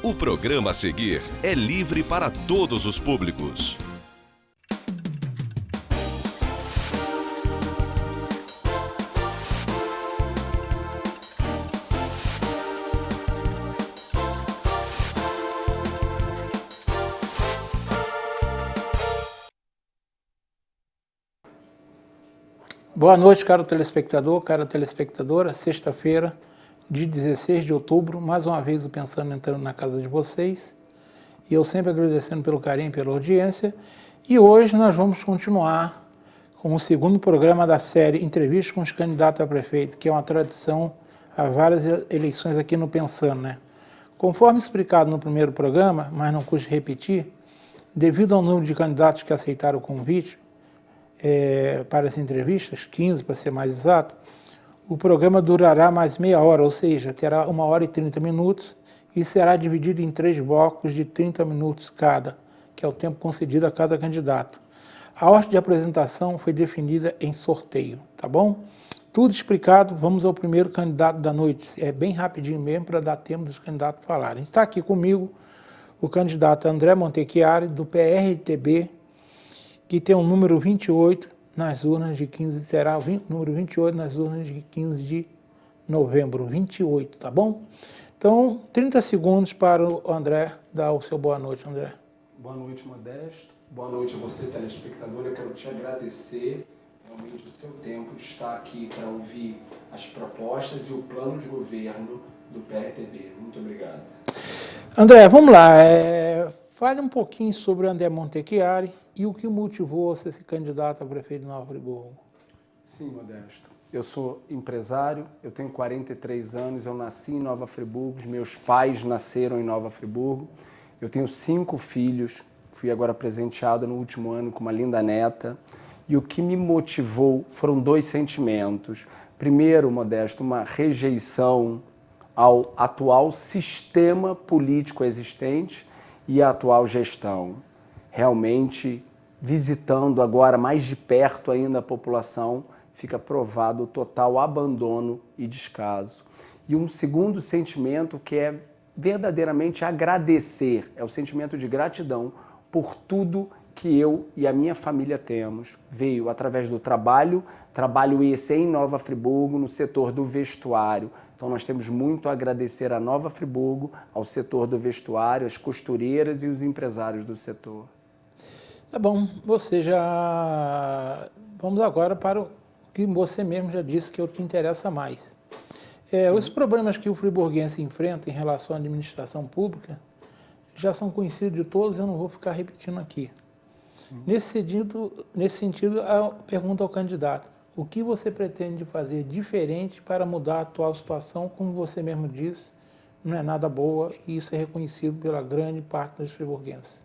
O programa a seguir é livre para todos os públicos. Boa noite, caro telespectador, cara telespectadora. Sexta-feira, de 16 de outubro, mais uma vez o Pensando entrando na casa de vocês. E eu sempre agradecendo pelo carinho, pela audiência. E hoje nós vamos continuar com o segundo programa da série Entrevistas com os Candidatos a Prefeito, que é uma tradição há várias eleições aqui no Pensando, né? Conforme explicado no primeiro programa, mas não custa repetir, devido ao número de candidatos que aceitaram o convite para as entrevistas, 15 para ser mais exato, o programa durará mais meia hora, ou seja, terá 1 hora e 30 minutos e será dividido em 3 blocos de 30 minutos cada, que é o tempo concedido a cada candidato. A ordem de apresentação foi definida em sorteio, tá bom? Tudo explicado, vamos ao primeiro candidato da noite. É bem rapidinho mesmo para dar tempo dos candidatos falarem. Está aqui comigo o candidato André Montechiari, do PRTB, que tem o número 28 nas urnas de 15, terá o número 28 nas urnas de 15 de novembro, 28, tá bom? Então, 30 segundos para o André dar o seu boa noite, André. Boa noite, Modesto. Boa noite a você, telespectador. Eu quero te agradecer realmente o seu tempo de estar aqui para ouvir as propostas e o plano de governo do PRTB. Muito obrigado. André, vamos lá. Fale um pouquinho sobre o André Montechiari e o que motivou você a ser candidato a prefeito de Nova Friburgo. Sim, Modesto. Eu sou empresário, eu tenho 43 anos, eu nasci em Nova Friburgo, meus pais nasceram em Nova Friburgo, eu tenho 5 filhos, fui agora presenteado no último ano com uma linda neta, e o que me motivou foram 2 sentimentos. Primeiro, Modesto, uma rejeição ao atual sistema político existente e à atual gestão. Realmente, visitando agora mais de perto ainda a população, fica provado o total abandono e descaso. E um segundo sentimento que é verdadeiramente agradecer, é o sentimento de gratidão por tudo que eu e a minha família temos. Veio através do trabalho esse em Nova Friburgo, no setor do vestuário. Então nós temos muito a agradecer a Nova Friburgo, ao setor do vestuário, as costureiras e os empresários do setor. Tá bom, vamos agora para o que você mesmo já disse que é o que interessa mais. Os problemas que o friburguense enfrenta em relação à administração pública já são conhecidos de todos, eu não vou ficar repetindo aqui. Nesse sentido, a pergunta ao candidato: o que você pretende fazer diferente para mudar a atual situação? Como você mesmo disse, não é nada boa e isso é reconhecido pela grande parte dos friburguenses.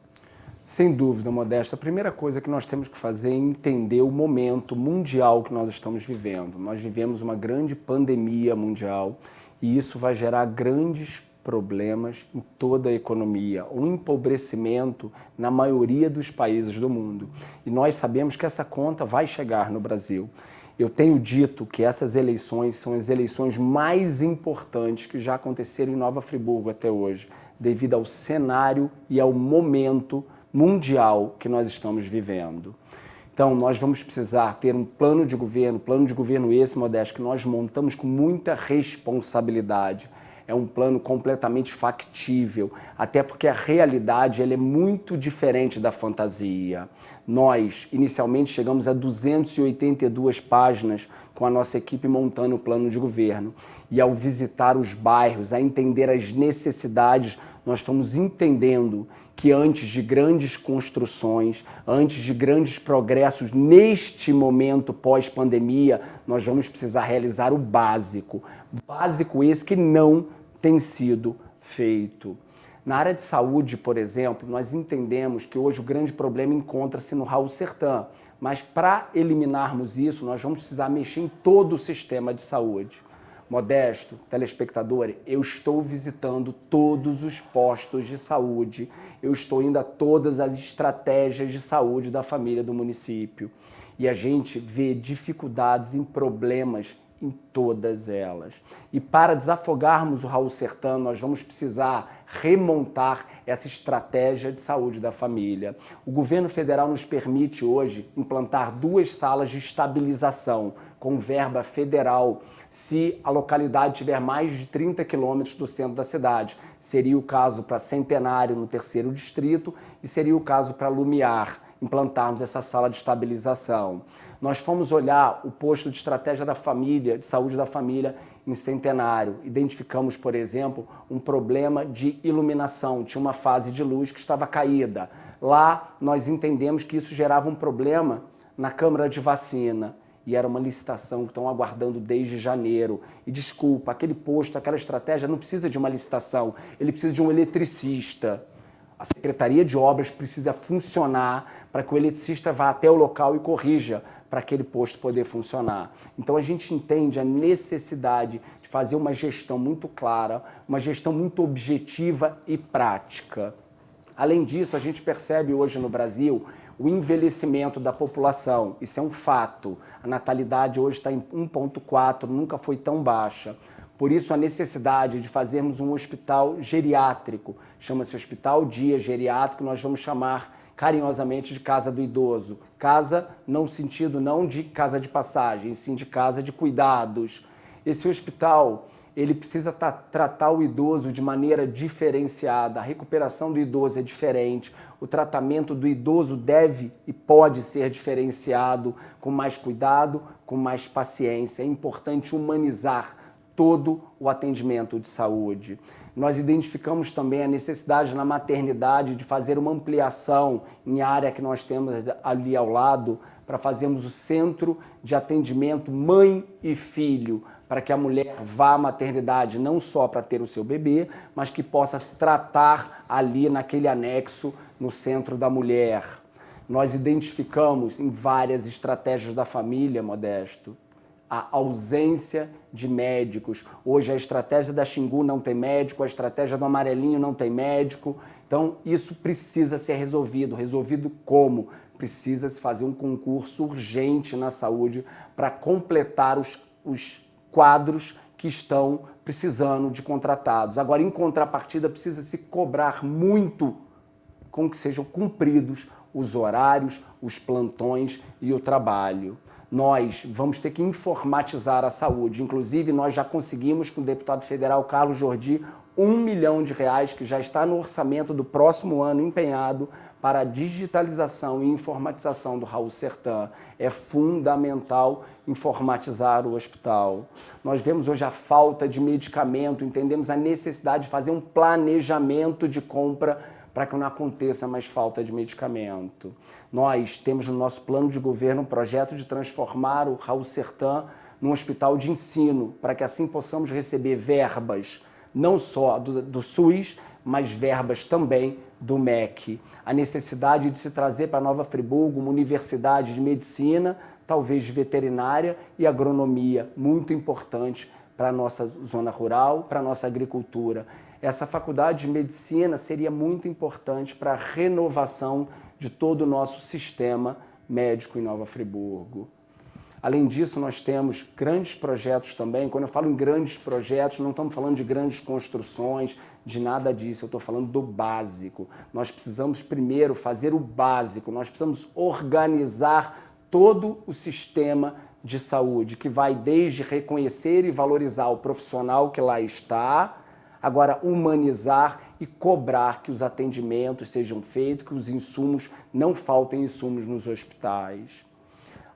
Sem dúvida, Modesto. A primeira coisa que nós temos que fazer é entender o momento mundial que nós estamos vivendo. Nós vivemos uma grande pandemia mundial e isso vai gerar grandes problemas em toda a economia, um empobrecimento na maioria dos países do mundo. E nós sabemos que essa conta vai chegar no Brasil. Eu tenho dito que essas eleições são as eleições mais importantes que já aconteceram em Nova Friburgo até hoje, devido ao cenário e ao momento mundial que nós estamos vivendo. Então, nós vamos precisar ter um plano de governo esse, Modesto, que nós montamos com muita responsabilidade. É um plano completamente factível, até porque a realidade ela é muito diferente da fantasia. Nós, inicialmente, chegamos a 282 páginas com a nossa equipe montando o plano de governo. E ao visitar os bairros, a entender as necessidades, nós fomos entendendo que antes de grandes construções, antes de grandes progressos, neste momento pós-pandemia, nós vamos precisar realizar o básico. Básico esse que não tem sido feito. Na área de saúde, por exemplo, nós entendemos que hoje o grande problema encontra-se no Raul Sertã, mas para eliminarmos isso, nós vamos precisar mexer em todo o sistema de saúde. Modesto, telespectador, eu estou visitando todos os postos de saúde, eu estou indo a todas as estratégias de saúde da família do município. E a gente vê dificuldades em problemas em todas elas. E para desafogarmos o Raul Sertã, nós vamos precisar remontar essa estratégia de saúde da família. O governo federal nos permite hoje implantar 2 salas de estabilização com verba federal se a localidade tiver mais de 30 quilômetros do centro da cidade. Seria o caso para Centenário, no 3º distrito, e seria o caso para Lumiar, implantarmos essa sala de estabilização. Nós fomos olhar o posto de estratégia da família, de saúde da família em Centenário. Identificamos, por exemplo, um problema de iluminação. Tinha uma fase de luz que estava caída. Lá nós entendemos que isso gerava um problema na Câmara de Vacina. E era uma licitação que estão aguardando desde janeiro. E desculpa, aquele posto, aquela estratégia não precisa de uma licitação, ele precisa de um eletricista. A Secretaria de Obras precisa funcionar para que o eletricista vá até o local e corrija para aquele posto poder funcionar. Então a gente entende a necessidade de fazer uma gestão muito clara, uma gestão muito objetiva e prática. Além disso, a gente percebe hoje no Brasil o envelhecimento da população. Isso é um fato. A natalidade hoje está em 1,4, nunca foi tão baixa. Por isso, a necessidade de fazermos um hospital geriátrico, chama-se Hospital Dia Geriátrico, nós vamos chamar carinhosamente de Casa do Idoso. Casa, não no sentido não de casa de passagem, sim de casa de cuidados. Esse hospital, ele precisa tratar o idoso de maneira diferenciada. A recuperação do idoso é diferente. O tratamento do idoso deve e pode ser diferenciado com mais cuidado, com mais paciência. É importante humanizar todo o atendimento de saúde. Nós identificamos também a necessidade na maternidade de fazer uma ampliação em área que nós temos ali ao lado para fazermos o centro de atendimento mãe e filho, para que a mulher vá à maternidade não só para ter o seu bebê, mas que possa se tratar ali naquele anexo no centro da mulher. Nós identificamos em várias estratégias da família, Modesto, a ausência de médicos. Hoje a estratégia da Xingu não tem médico, a estratégia do Amarelinho não tem médico. Então isso precisa ser resolvido. Resolvido como? Precisa se fazer um concurso urgente na saúde para completar os quadros que estão precisando de contratados. Agora, em contrapartida, precisa se cobrar muito com que sejam cumpridos os horários, os plantões e o trabalho. Nós vamos ter que informatizar a saúde. Inclusive, nós já conseguimos com o deputado federal Carlos Jordi R$1 milhão que já está no orçamento do próximo ano empenhado para a digitalização e informatização do Raul Sertã. É fundamental informatizar o hospital. Nós vemos hoje a falta de medicamento, entendemos a necessidade de fazer um planejamento de compra para que não aconteça mais falta de medicamento. Nós temos no nosso plano de governo um projeto de transformar o Raul Sertã num hospital de ensino, para que assim possamos receber verbas, não só do SUS, mas verbas também do MEC. A necessidade de se trazer para Nova Friburgo uma universidade de medicina, talvez de veterinária e agronomia, muito importante para a nossa zona rural, para a nossa agricultura. Essa faculdade de medicina seria muito importante para a renovação de todo o nosso sistema médico em Nova Friburgo. Além disso, nós temos grandes projetos também. Quando eu falo em grandes projetos, não estamos falando de grandes construções, de nada disso, eu estou falando do básico. Nós precisamos primeiro fazer o básico, nós precisamos organizar todo o sistema de saúde, que vai desde reconhecer e valorizar o profissional que lá está, agora humanizar e cobrar que os atendimentos sejam feitos, que os insumos, não faltem insumos nos hospitais.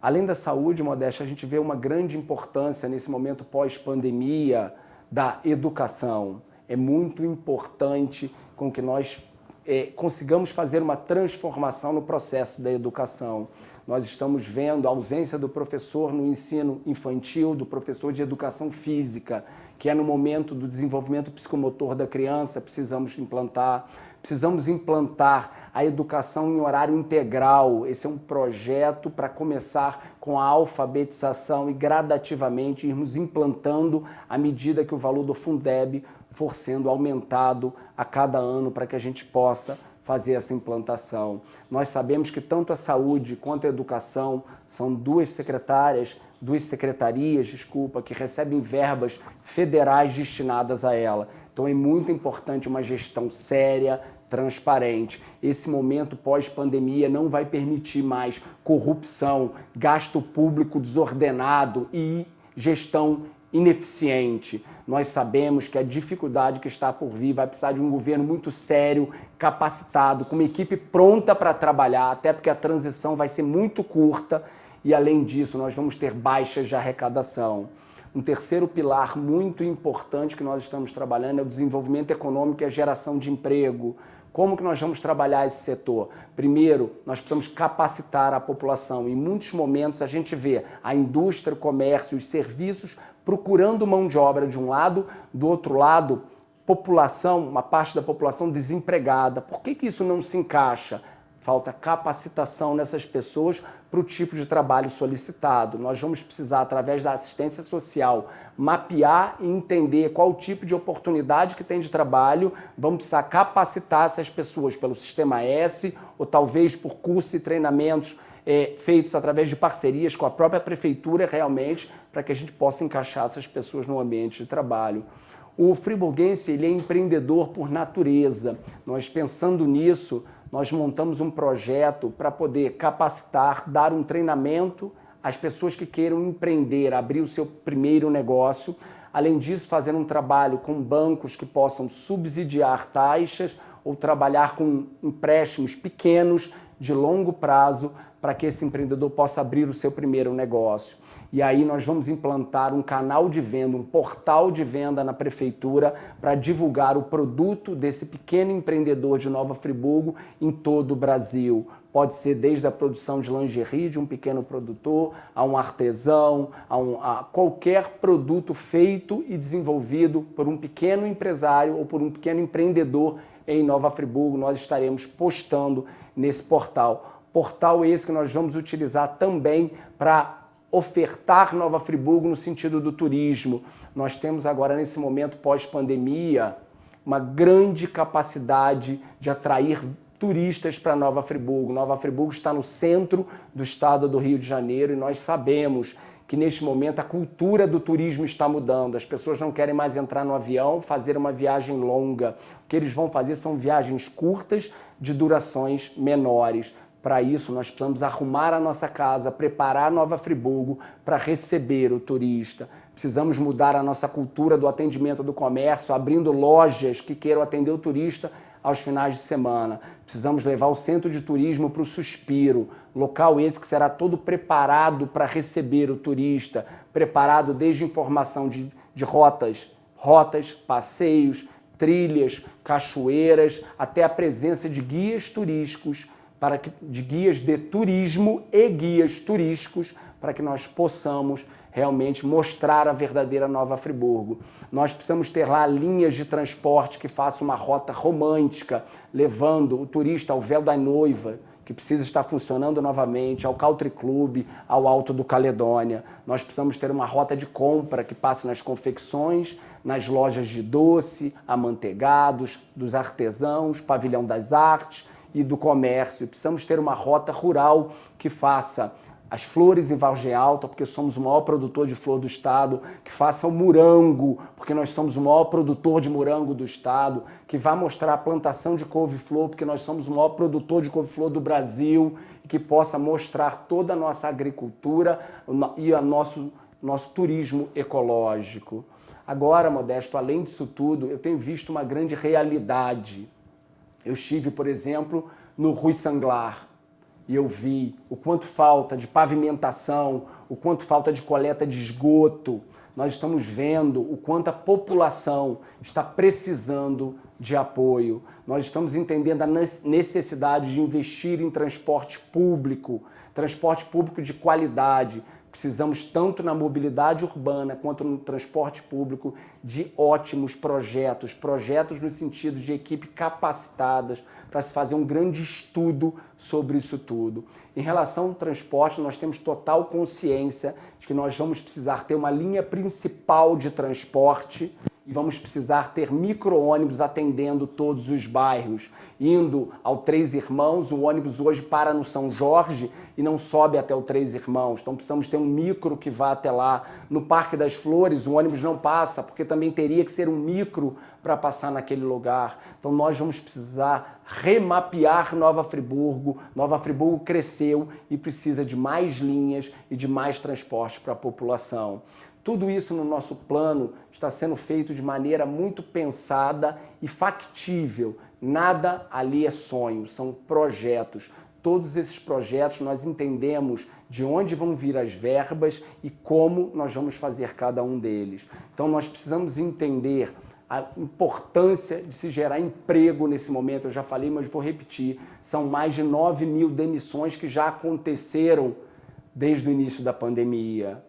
Além da saúde, Modéstia, a gente vê uma grande importância nesse momento pós-pandemia da educação. É muito importante com que nós consigamos fazer uma transformação no processo da educação. Nós estamos vendo a ausência do professor no ensino infantil, do professor de educação física, que é no momento do desenvolvimento psicomotor da criança, precisamos implantar. Precisamos implantar a educação em horário integral. Esse é um projeto para começar com a alfabetização e gradativamente irmos implantando à medida que o valor do Fundeb for sendo aumentado a cada ano para que a gente possa fazer essa implantação. Nós sabemos que tanto a saúde quanto a educação são duas secretarias, que recebem verbas federais destinadas a ela. Então é muito importante uma gestão séria, transparente. Esse momento pós-pandemia não vai permitir mais corrupção, gasto público desordenado e gestão ineficiente. Nós sabemos que a dificuldade que está por vir vai precisar de um governo muito sério, capacitado, com uma equipe pronta para trabalhar, até porque a transição vai ser muito curta e, além disso, nós vamos ter baixas de arrecadação. Um terceiro pilar muito importante que nós estamos trabalhando é o desenvolvimento econômico e a geração de emprego. Como que nós vamos trabalhar esse setor? Primeiro, nós precisamos capacitar a população. Em muitos momentos a gente vê a indústria, o comércio, os serviços procurando mão de obra de um lado, do outro lado, população, uma parte da população desempregada. Por que isso não se encaixa? Falta capacitação nessas pessoas para o tipo de trabalho solicitado. Nós vamos precisar, através da assistência social, mapear e entender qual o tipo de oportunidade que tem de trabalho. Vamos precisar capacitar essas pessoas pelo Sistema S ou talvez por cursos e treinamentos feitos através de parcerias com a própria prefeitura realmente, para que a gente possa encaixar essas pessoas no ambiente de trabalho. O friburguense ele é empreendedor por natureza. Nós, pensando nisso, nós montamos um projeto para poder capacitar, dar um treinamento às pessoas que queiram empreender, abrir o seu primeiro negócio. Além disso, fazer um trabalho com bancos que possam subsidiar taxas ou trabalhar com empréstimos pequenos de longo prazo para que esse empreendedor possa abrir o seu primeiro negócio. E aí nós vamos implantar um canal de venda, um portal de venda na prefeitura para divulgar o produto desse pequeno empreendedor de Nova Friburgo em todo o Brasil. Pode ser desde a produção de lingerie de um pequeno produtor, a um artesão, a qualquer produto feito e desenvolvido por um pequeno empresário ou por um pequeno empreendedor em Nova Friburgo. Nós estaremos postando nesse portal. Portal esse que nós vamos utilizar também para ofertar Nova Friburgo no sentido do turismo. Nós temos agora, nesse momento pós-pandemia, uma grande capacidade de atrair turistas para Nova Friburgo. Nova Friburgo está no centro do estado do Rio de Janeiro e nós sabemos que neste momento a cultura do turismo está mudando. As pessoas não querem mais entrar no avião, fazer uma viagem longa. O que eles vão fazer são viagens curtas de durações menores. Para isso, nós precisamos arrumar a nossa casa, preparar Nova Friburgo para receber o turista. Precisamos mudar a nossa cultura do atendimento do comércio, abrindo lojas que queiram atender o turista aos finais de semana. Precisamos levar o centro de turismo para o Suspiro, local esse que será todo preparado para receber o turista, preparado desde informação de rotas, passeios, trilhas, cachoeiras, até a presença de guias turísticos, de guias de turismo e guias turísticos, para que nós possamos realmente mostrar a verdadeira Nova Friburgo. Nós precisamos ter lá linhas de transporte que façam uma rota romântica, levando o turista ao Véu da Noiva, que precisa estar funcionando novamente, ao Country Club, ao Alto do Caledônia. Nós precisamos ter uma rota de compra que passe nas confecções, nas lojas de doce, amanteigados, dos artesãos, Pavilhão das Artes e do comércio. Precisamos ter uma rota rural que faça as flores em Vargem Alta, porque somos o maior produtor de flor do estado, que faça o morango, porque nós somos o maior produtor de morango do estado, que vá mostrar a plantação de couve-flor, porque nós somos o maior produtor de couve-flor do Brasil, e que possa mostrar toda a nossa agricultura e o nosso turismo ecológico. Agora, Modesto, além disso tudo, eu tenho visto uma grande realidade. Eu estive, por exemplo, no Rui Sanglar e eu vi o quanto falta de pavimentação, o quanto falta de coleta de esgoto. Nós estamos vendo o quanto a população está precisando de apoio. Nós estamos entendendo a necessidade de investir em transporte público de qualidade, Precisamos, tanto na mobilidade urbana quanto no transporte público, de ótimos projetos. Projetos no sentido de equipe capacitadas para se fazer um grande estudo sobre isso tudo. Em relação ao transporte, nós temos total consciência de que nós vamos precisar ter uma linha principal de transporte e vamos precisar ter micro-ônibus atendendo todos os bairros. Indo ao Três Irmãos, o ônibus hoje para no São Jorge e não sobe até o Três Irmãos. Então precisamos ter um micro que vá até lá. No Parque das Flores, o ônibus não passa, porque também teria que ser um micro para passar naquele lugar. Então nós vamos precisar remapear Nova Friburgo. Nova Friburgo cresceu e precisa de mais linhas e de mais transporte para a população. Tudo isso no nosso plano está sendo feito de maneira muito pensada e factível. Nada ali é sonho, são projetos. Todos esses projetos nós entendemos de onde vão vir as verbas e como nós vamos fazer cada um deles. Então nós precisamos entender a importância de se gerar emprego nesse momento. Eu já falei, mas vou repetir. São mais de 9 mil demissões que já aconteceram desde o início da pandemia.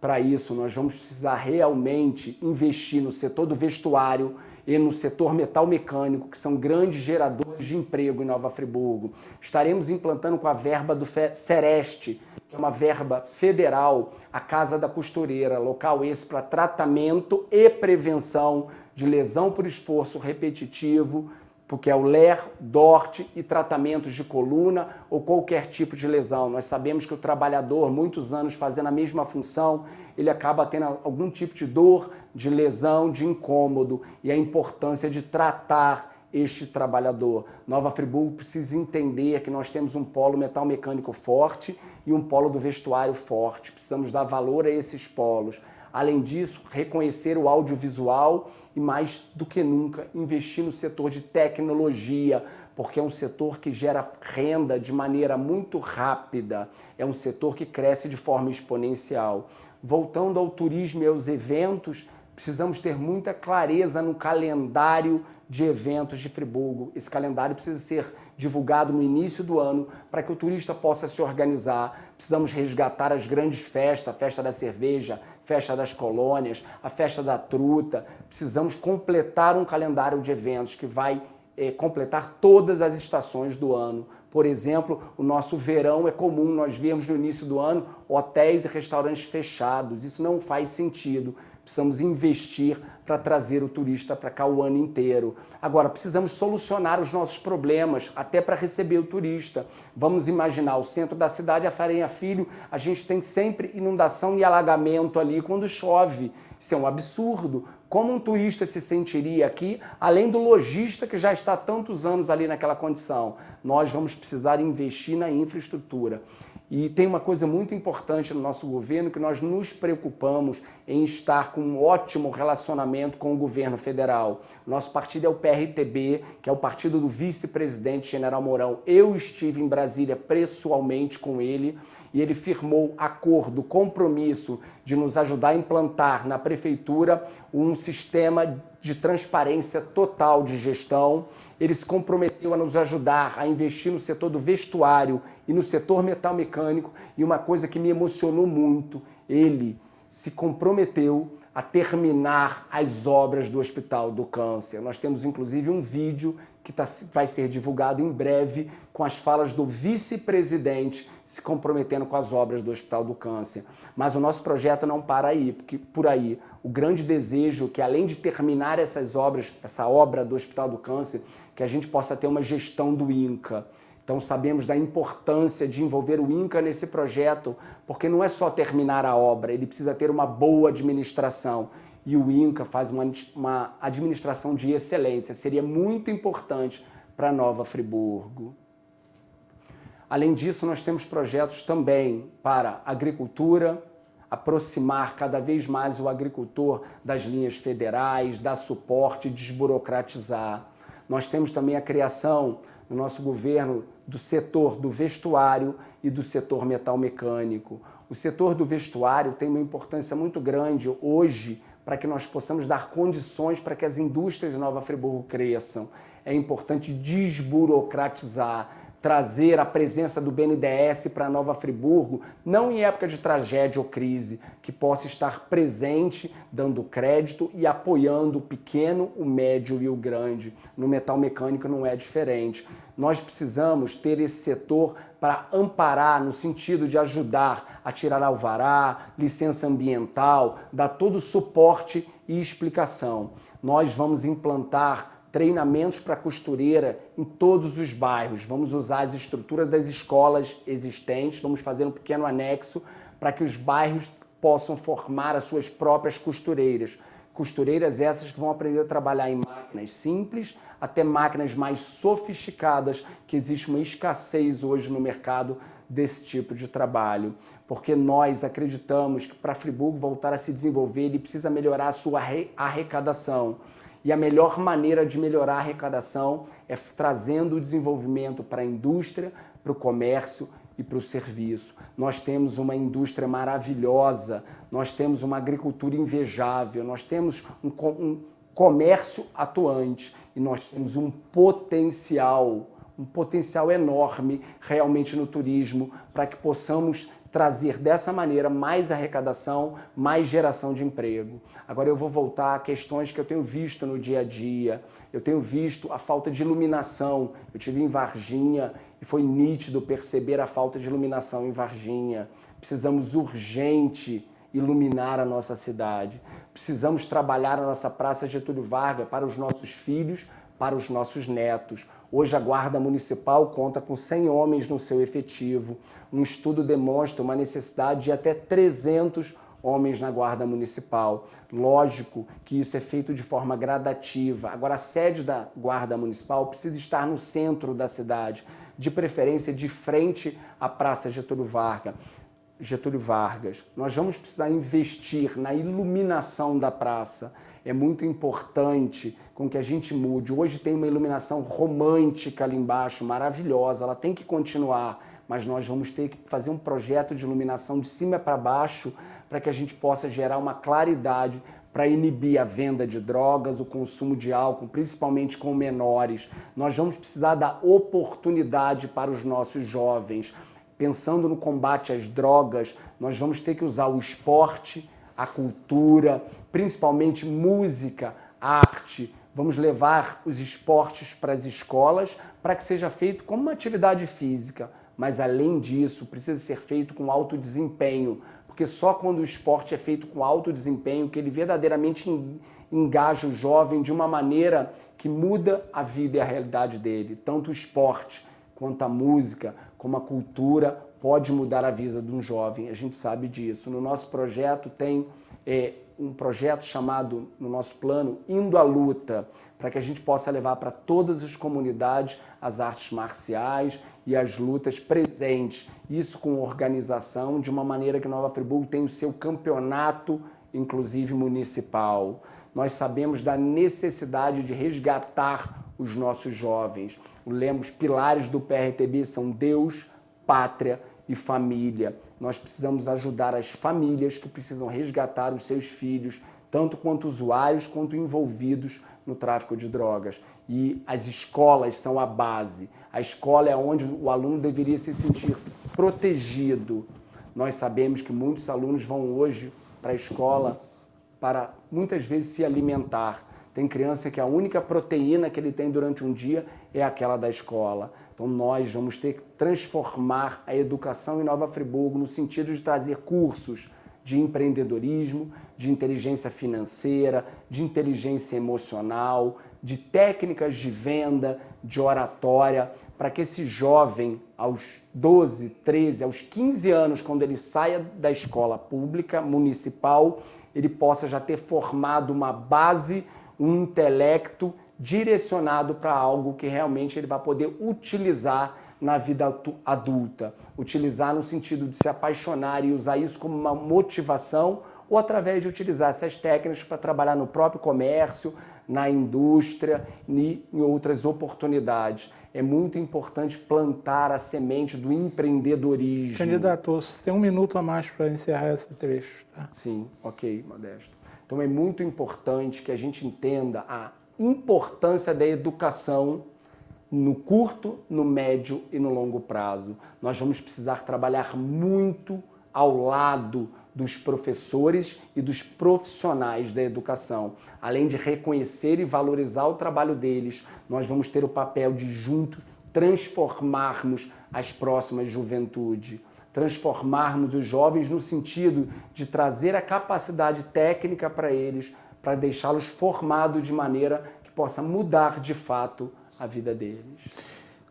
Para isso, nós vamos precisar realmente investir no setor do vestuário e no setor metal mecânico, que são grandes geradores de emprego em Nova Friburgo. Estaremos implantando com a verba do Sereste, que é uma verba federal, a Casa da Costureira, local esse para tratamento e prevenção de lesão por esforço repetitivo, porque é o LER, DORT e tratamentos de coluna ou qualquer tipo de lesão. Nós sabemos que o trabalhador, muitos anos fazendo a mesma função, ele acaba tendo algum tipo de dor, de lesão, de incômodo, e a importância de tratar este trabalhador. Nova Friburgo precisa entender que nós temos um polo metal mecânico forte e um polo do vestuário forte. Precisamos dar valor a esses polos. Além disso, reconhecer o audiovisual e, mais do que nunca, investir no setor de tecnologia, porque é um setor que gera renda de maneira muito rápida, é um setor que cresce de forma exponencial. Voltando ao turismo e aos eventos, precisamos ter muita clareza no calendário de eventos de Friburgo. Esse calendário precisa ser divulgado no início do ano para que o turista possa se organizar. Precisamos resgatar as grandes festas, a festa da cerveja, festa das colônias, a festa da truta. Precisamos completar um calendário de eventos que vai completar todas as estações do ano. Por exemplo, o nosso verão é comum, nós vemos no início do ano hotéis e restaurantes fechados. Isso não faz sentido. Precisamos investir para trazer o turista para cá o ano inteiro. Agora, precisamos solucionar os nossos problemas, até para receber o turista. Vamos imaginar o centro da cidade, a Farinha Filho, a gente tem sempre inundação e alagamento ali quando chove. Isso é um absurdo. Como um turista se sentiria aqui, além do lojista que já está há tantos anos ali naquela condição? Nós vamos precisar investir na infraestrutura. E tem uma coisa muito importante no nosso governo, que nós nos preocupamos em estar com um ótimo relacionamento com o governo federal. Nosso partido é o PRTB, que é o partido do vice-presidente General Mourão. Eu estive em Brasília pessoalmente com ele e ele firmou acordo, compromisso de nos ajudar a implantar na prefeitura um sistema de transparência total de gestão. Ele se comprometeu a nos ajudar a investir no setor do vestuário e no setor metal mecânico. E uma coisa que me emocionou muito, ele se comprometeu a terminar as obras do Hospital do Câncer. Nós temos inclusive um vídeo que vai ser divulgado em breve com as falas do vice-presidente se comprometendo com as obras do Hospital do Câncer. Mas o nosso projeto não para aí, porque por aí o grande desejo é que, além de terminar essas obras, essa obra do Hospital do Câncer, que a gente possa ter uma gestão do INCA. Então sabemos da importância de envolver o INCA nesse projeto, porque não é só terminar a obra, ele precisa ter uma boa administração. E o INCA faz uma administração de excelência. Seria muito importante para Nova Friburgo. Além disso, nós temos projetos também para agricultura, aproximar cada vez mais o agricultor das linhas federais, dar suporte, desburocratizar. Nós temos também a criação no nosso governo do setor do vestuário e do setor metal mecânico. O setor do vestuário tem uma importância muito grande hoje para que nós possamos dar condições para que as indústrias de Nova Friburgo cresçam. É importante desburocratizar. trazer a presença do BNDES para Nova Friburgo, não em época de tragédia ou crise, que possa estar presente, dando crédito e apoiando o pequeno, o médio e o grande. No metal mecânico não é diferente. Nós precisamos ter esse setor para amparar, no sentido de ajudar a tirar alvará, licença ambiental, dar todo o suporte e explicação. Nós vamos implantar treinamentos para costureira em todos os bairros. Vamos usar as estruturas das escolas existentes, vamos fazer um pequeno anexo para que os bairros possam formar as suas próprias costureiras. Costureiras essas que vão aprender a trabalhar em máquinas simples até máquinas mais sofisticadas, que existe uma escassez hoje no mercado desse tipo de trabalho. Porque nós acreditamos que para Friburgo voltar a se desenvolver, ele precisa melhorar a sua arrecadação. E a melhor maneira de melhorar a arrecadação é trazendo o desenvolvimento para a indústria, para o comércio e para o serviço. Nós temos uma indústria maravilhosa, nós temos uma agricultura invejável, nós temos um comércio atuante e nós temos um potencial enorme realmente no turismo para que possamos trazer dessa maneira mais arrecadação, mais geração de emprego. Agora eu vou voltar a questões que eu tenho visto no dia a dia. Eu tenho visto a falta de iluminação. Eu estive em Varginha e foi nítido perceber a falta de iluminação em Varginha. Precisamos urgente iluminar a nossa cidade. Precisamos trabalhar a nossa Praça Getúlio Vargas para os nossos filhos, para os nossos netos. Hoje a Guarda Municipal conta com 100 homens no seu efetivo. Um estudo demonstra uma necessidade de até 300 homens na Guarda Municipal. Lógico que isso é feito de forma gradativa. Agora, a sede da Guarda Municipal precisa estar no centro da cidade, de preferência de frente à Praça Getúlio Vargas. Nós vamos precisar investir na iluminação da praça. É muito importante com que a gente mude. Hoje tem uma iluminação romântica ali embaixo, maravilhosa, ela tem que continuar, mas nós vamos ter que fazer um projeto de iluminação de cima para baixo para que a gente possa gerar uma claridade para inibir a venda de drogas, o consumo de álcool, principalmente com menores. Nós vamos precisar dar oportunidade para os nossos jovens. Pensando no combate às drogas, nós vamos ter que usar o esporte, a cultura, principalmente música, arte. Vamos levar os esportes para as escolas para que seja feito como uma atividade física. Mas, além disso, precisa ser feito com alto desempenho, porque só quando o esporte é feito com alto desempenho que ele verdadeiramente engaja o jovem de uma maneira que muda a vida e a realidade dele. Tanto o esporte quanto a música, como a cultura, pode mudar a vida de um jovem, a gente sabe disso. No nosso projeto tem um projeto chamado, no nosso plano, Indo à Luta, para que a gente possa levar para todas as comunidades as artes marciais e as lutas presentes. Isso com organização, de uma maneira que Nova Friburgo tem o seu campeonato, inclusive municipal. Nós sabemos da necessidade de resgatar os nossos jovens. Os pilares do PRTB são Deus, pátria e família. Nós precisamos ajudar as famílias que precisam resgatar os seus filhos, tanto quanto usuários, quanto envolvidos no tráfico de drogas. E as escolas são a base. A escola é onde o aluno deveria se sentir protegido. Nós sabemos que muitos alunos vão hoje para a escola para, muitas vezes, se alimentar. Tem criança que a única proteína que ele tem durante um dia é aquela da escola. Então nós vamos ter que transformar a educação em Nova Friburgo no sentido de trazer cursos de empreendedorismo, de inteligência financeira, de inteligência emocional, de técnicas de venda, de oratória, para que esse jovem, aos 12, 13, aos 15 anos, quando ele saia da escola pública, municipal, ele possa já ter formado uma base, um intelecto direcionado para algo que realmente ele vai poder utilizar na vida adulta. Utilizar no sentido de se apaixonar e usar isso como uma motivação ou através de utilizar essas técnicas para trabalhar no próprio comércio, na indústria e em outras oportunidades. É muito importante plantar a semente do empreendedorismo. Candidato, você tem 1 minuto a mais para encerrar esse trecho. Tá? Sim, ok, Modesto. Então é muito importante que a gente entenda a importância da educação no curto, no médio e no longo prazo. Nós vamos precisar trabalhar muito ao lado dos professores e dos profissionais da educação. Além de reconhecer e valorizar o trabalho deles, nós vamos ter o papel de juntos transformarmos as próximas juventude, transformarmos os jovens no sentido de trazer a capacidade técnica para eles, para deixá-los formados de maneira que possa mudar de fato a vida deles.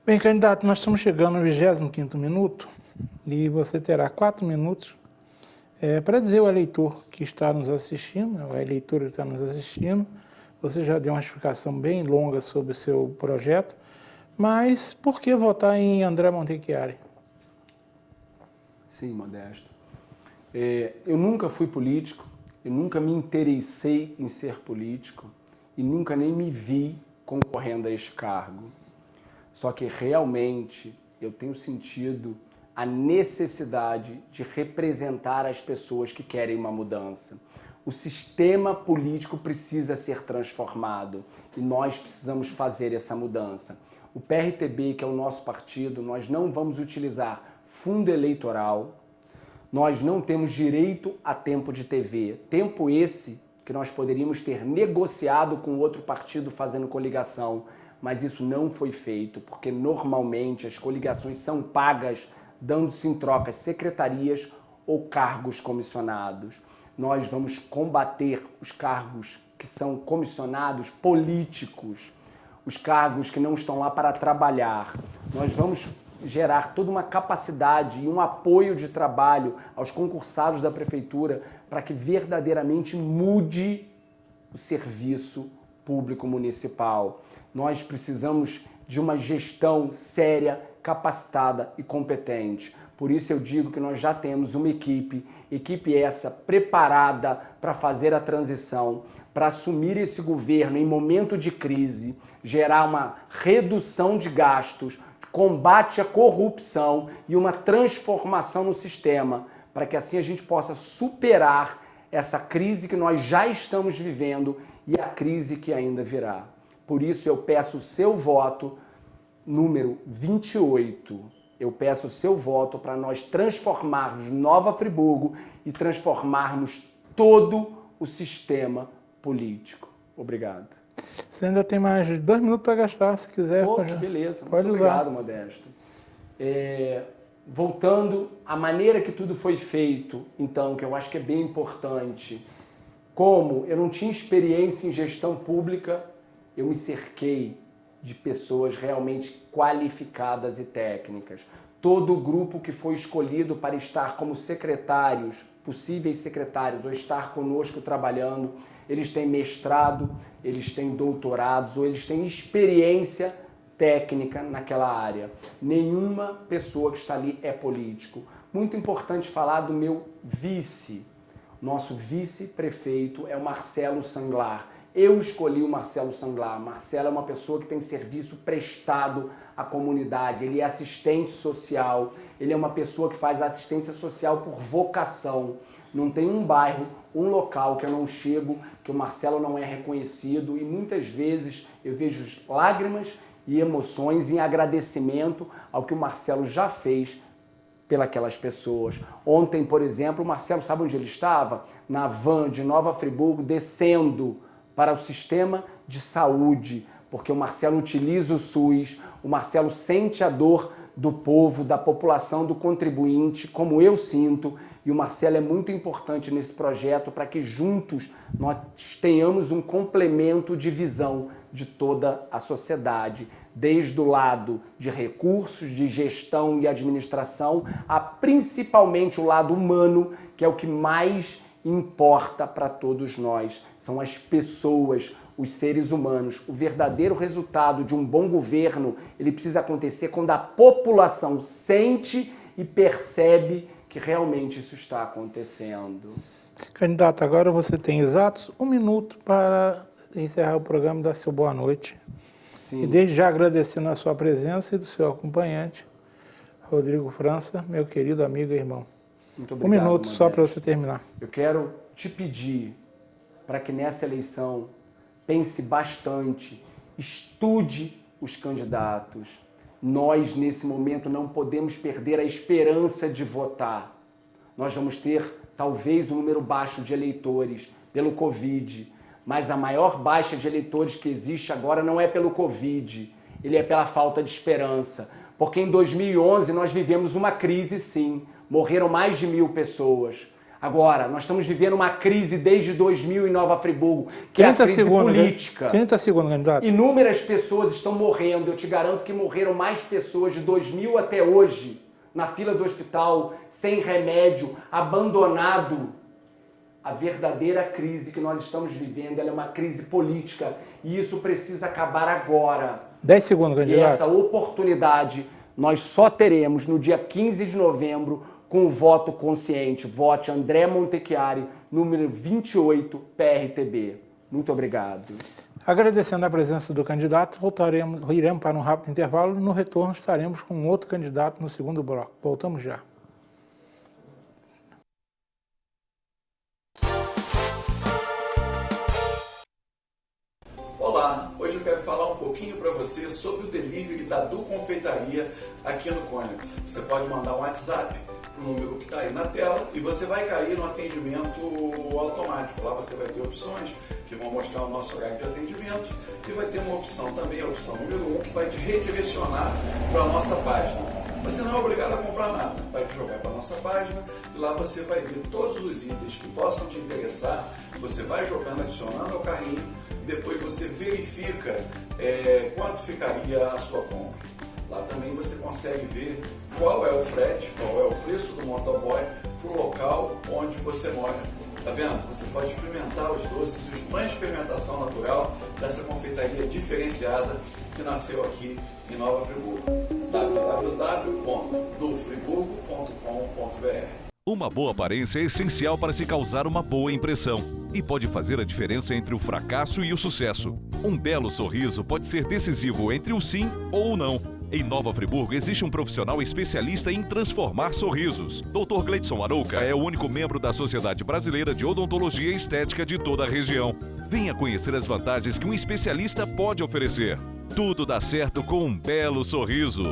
Bem, candidato, nós estamos chegando no 25º minuto e você terá 4 minutos para dizer ao eleitor que está nos assistindo, a eleitora que está nos assistindo. Você já deu uma explicação bem longa sobre o seu projeto, mas por que votar em André Montechiari? Sim, Modesto. Eu nunca fui político, eu nunca me interessei em ser político e nunca nem me vi concorrendo a este cargo. Só que realmente eu tenho sentido a necessidade de representar as pessoas que querem uma mudança. O sistema político precisa ser transformado e nós precisamos fazer essa mudança. O PRTB, que é o nosso partido, nós não vamos utilizar fundo eleitoral, nós não temos direito a tempo de TV. Tempo esse que nós poderíamos ter negociado com outro partido fazendo coligação, mas isso não foi feito, porque normalmente as coligações são pagas dando-se em troca secretarias ou cargos comissionados. Nós vamos combater os cargos que são comissionados políticos, os cargos que não estão lá para trabalhar. Nós vamos gerar toda uma capacidade e um apoio de trabalho aos concursados da prefeitura para que verdadeiramente mude o serviço público municipal. Nós precisamos de uma gestão séria, capacitada e competente. Por isso eu digo que nós já temos uma equipe essa preparada para fazer a transição, para assumir esse governo em momento de crise, gerar uma redução de gastos, combate à corrupção e uma transformação no sistema, para que assim a gente possa superar essa crise que nós já estamos vivendo e a crise que ainda virá. Por isso eu peço o seu voto, número 28. Eu peço o seu voto para nós transformarmos Nova Friburgo e transformarmos todo o sistema político. Obrigado. Você ainda tem mais 2 minutos para gastar, se quiser. Que beleza. Pode Muito usar. obrigado, Modesto. Voltando à maneira que tudo foi feito, então, que eu acho que é bem importante. Como eu não tinha experiência em gestão pública, eu me cerquei de pessoas realmente qualificadas e técnicas. Todo o grupo que foi escolhido para estar como secretários, possíveis secretários, ou estar conosco trabalhando, eles têm mestrado, eles têm doutorados, ou eles têm experiência técnica naquela área. Nenhuma pessoa que está ali é político. Muito importante falar do meu vice. Nosso vice-prefeito é o Marcelo Sanglar. Eu escolhi o Marcelo Sanglar. Marcelo é uma pessoa que tem serviço prestado à comunidade. Ele é assistente social. Ele é uma pessoa que faz assistência social por vocação. Não tem um bairro, um local que eu não chego, que o Marcelo não é reconhecido. E muitas vezes eu vejo lágrimas e emoções em agradecimento ao que o Marcelo já fez pelas pessoas. Ontem, por exemplo, o Marcelo, sabe onde ele estava? Na van de Nova Friburgo, descendo para o sistema de saúde, porque o Marcelo utiliza o SUS, o Marcelo sente a dor do povo, da população, do contribuinte, como eu sinto, e o Marcelo é muito importante nesse projeto para que juntos nós tenhamos um complemento de visão de toda a sociedade, desde o lado de recursos, de gestão e administração, a principalmente o lado humano, que é o que mais importa para todos nós. São as pessoas, os seres humanos. O verdadeiro resultado de um bom governo, ele precisa acontecer quando a população sente e percebe que realmente isso está acontecendo. Candidato, agora você tem exatos 1 minuto para encerrar o programa e dar seu boa noite. Sim. E desde já agradecendo a sua presença e do seu acompanhante, Rodrigo França, meu querido amigo e irmão. Muito 1 obrigado, minuto só para você terminar. Eu quero te pedir para que nessa eleição pense bastante, estude os candidatos. Nós, nesse momento, não podemos perder a esperança de votar. Nós vamos ter, talvez, um número baixo de eleitores pelo Covid, mas a maior baixa de eleitores que existe agora não é pelo Covid, ele é pela falta de esperança. Porque em 2011 nós vivemos uma crise, sim, morreram mais de 1.000 pessoas. Agora, nós estamos vivendo uma crise desde 2000 em Nova Friburgo, que é a crise política. 30 segundos, candidato. Inúmeras pessoas estão morrendo. Eu te garanto que morreram mais pessoas de 2000 até hoje, na fila do hospital, sem remédio, abandonado. A verdadeira crise que nós estamos vivendo, ela é uma crise política. E isso precisa acabar agora. 10 segundos, candidato. E essa oportunidade nós só teremos no dia 15 de novembro, com o voto consciente. Vote André Montechiari, número 28, PRTB. Muito obrigado. Agradecendo a presença do candidato, iremos para um rápido intervalo. No retorno estaremos com outro candidato no segundo bloco. Voltamos já. Olá, hoje eu quero falar um pouquinho para você sobre o delivery da Du Confeitaria aqui no Cônigo. Você pode mandar um WhatsApp para o número que está aí na tela e você vai cair no atendimento automático. Lá você vai ter opções que vão mostrar o nosso horário de atendimento e vai ter uma opção também, a opção número 1, que vai te redirecionar para a nossa página. Você não é obrigado a comprar nada, vai te jogar para a nossa página e lá você vai ver todos os itens que possam te interessar. Você vai jogando, adicionando ao carrinho e depois você verifica quanto ficaria a sua compra. Lá também você consegue ver qual é o frete, qual é o preço do motoboy para o local onde você mora. Tá vendo? Você pode experimentar os doces e os pães de fermentação natural dessa confeitaria diferenciada que nasceu aqui em Nova Friburgo. www.dufriburgo.com.br. Uma boa aparência é essencial para se causar uma boa impressão e pode fazer a diferença entre o fracasso e o sucesso. Um belo sorriso pode ser decisivo entre o sim ou o não. Em Nova Friburgo existe um profissional especialista em transformar sorrisos. Dr. Gleidson Arouca é o único membro da Sociedade Brasileira de Odontologia e Estética de toda a região. Venha conhecer as vantagens que um especialista pode oferecer. Tudo dá certo com um belo sorriso.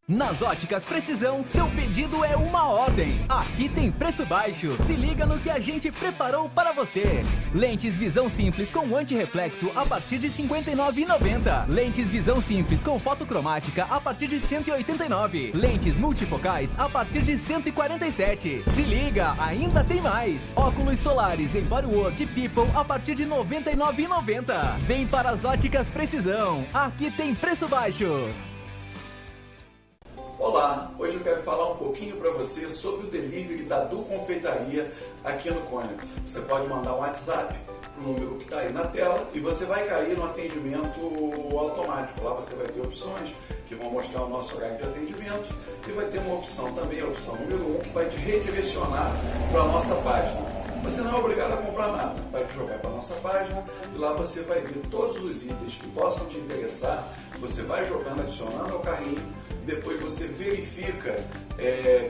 Nas Óticas Precisão, seu pedido é uma ordem. Aqui tem preço baixo. Se liga no que a gente preparou para você. Lentes visão simples com antirreflexo a partir de R$ 59,90. Lentes visão simples com fotocromática a partir de R$ 189. Lentes multifocais a partir de R$ 147. Se liga, ainda tem mais. Óculos solares em Bodyworld e People a partir de R$ 99,90. Vem para as Óticas Precisão. Aqui tem preço baixo. Olá, hoje eu quero falar um pouquinho para você sobre o delivery da Du Confeitaria aqui no Cônigo. Você pode mandar um WhatsApp para o número que está aí na tela e você vai cair no atendimento automático. Lá você vai ter opções que vão mostrar o nosso horário de atendimento e vai ter uma opção também, a opção número 1, que vai te redirecionar para a nossa página. Você não é obrigado a comprar nada, vai te jogar para a nossa página e lá você vai ver todos os itens que possam te interessar. Você vai jogando, adicionando ao carrinho. Depois você verifica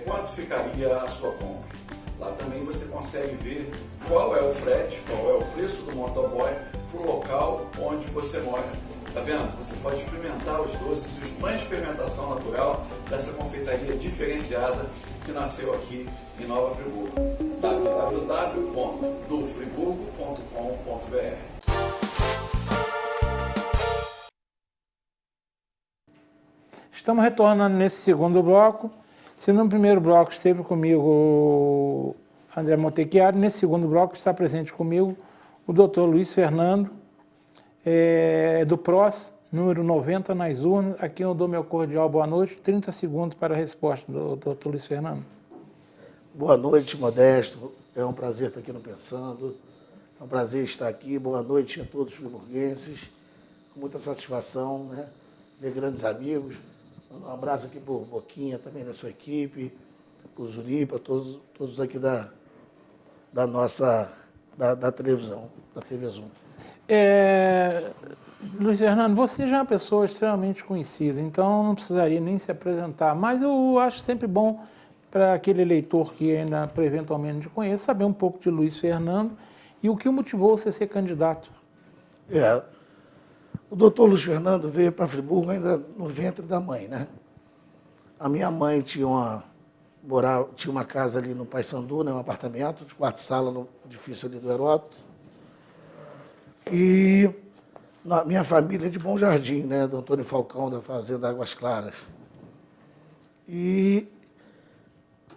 quanto ficaria a sua compra. Lá também você consegue ver qual é o frete, qual é o preço do motoboy para o local onde você mora. Tá vendo? Você pode experimentar os doces e os pães de fermentação natural dessa confeitaria diferenciada que nasceu aqui em Nova Friburgo. www.dufriburgo.com.br. Estamos retornando nesse segundo bloco. Se no primeiro bloco esteve comigo o André Montechiari, nesse segundo bloco está presente comigo o Dr. Luiz Fernando, do PROS, número 90 nas urnas. Aqui eu dou meu cordial boa noite. 30 segundos para a resposta do Dr. Luiz Fernando. Boa noite, Modesto. É um prazer estar aqui no Pensando. É um prazer estar aqui. Boa noite a todos os friburguenses. Com muita satisfação, né? Ver grandes amigos. Um abraço aqui para o Boquinha, também da sua equipe, para o Zuri, para todos aqui da nossa televisão, da TV Zoom. Luiz Fernando, você já é uma pessoa extremamente conhecida, então não precisaria nem se apresentar, mas eu acho sempre bom para aquele eleitor que ainda eventualmente não te conhece, saber um pouco de Luiz Fernando e o que o motivou você a ser candidato O doutor Luiz Fernando veio para Friburgo ainda no ventre da mãe, né? A minha mãe tinha uma casa ali no Paissandu, né, um apartamento de 4 salas no edifício ali do Heródoto. E minha família é de Bom Jardim, né, do Antônio Falcão, da Fazenda Águas Claras. E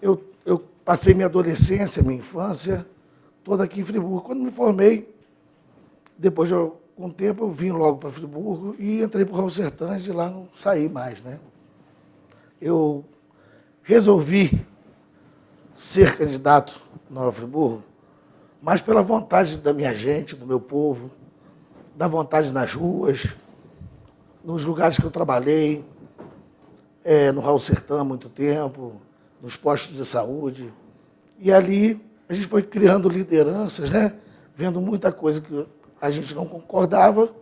eu passei minha adolescência, minha infância, toda aqui em Friburgo. Quando me formei, depois de algum tempo, eu vim logo para Friburgo e entrei para o Raul Sertães, de lá não saí mais, né? Eu resolvi ser candidato no Nova Friburgo, mas pela vontade da minha gente, do meu povo, da vontade nas ruas, nos lugares que eu trabalhei, no Raul Sertã há muito tempo, nos postos de saúde. E ali a gente foi criando lideranças, né? Vendo muita coisa que a gente não concordava,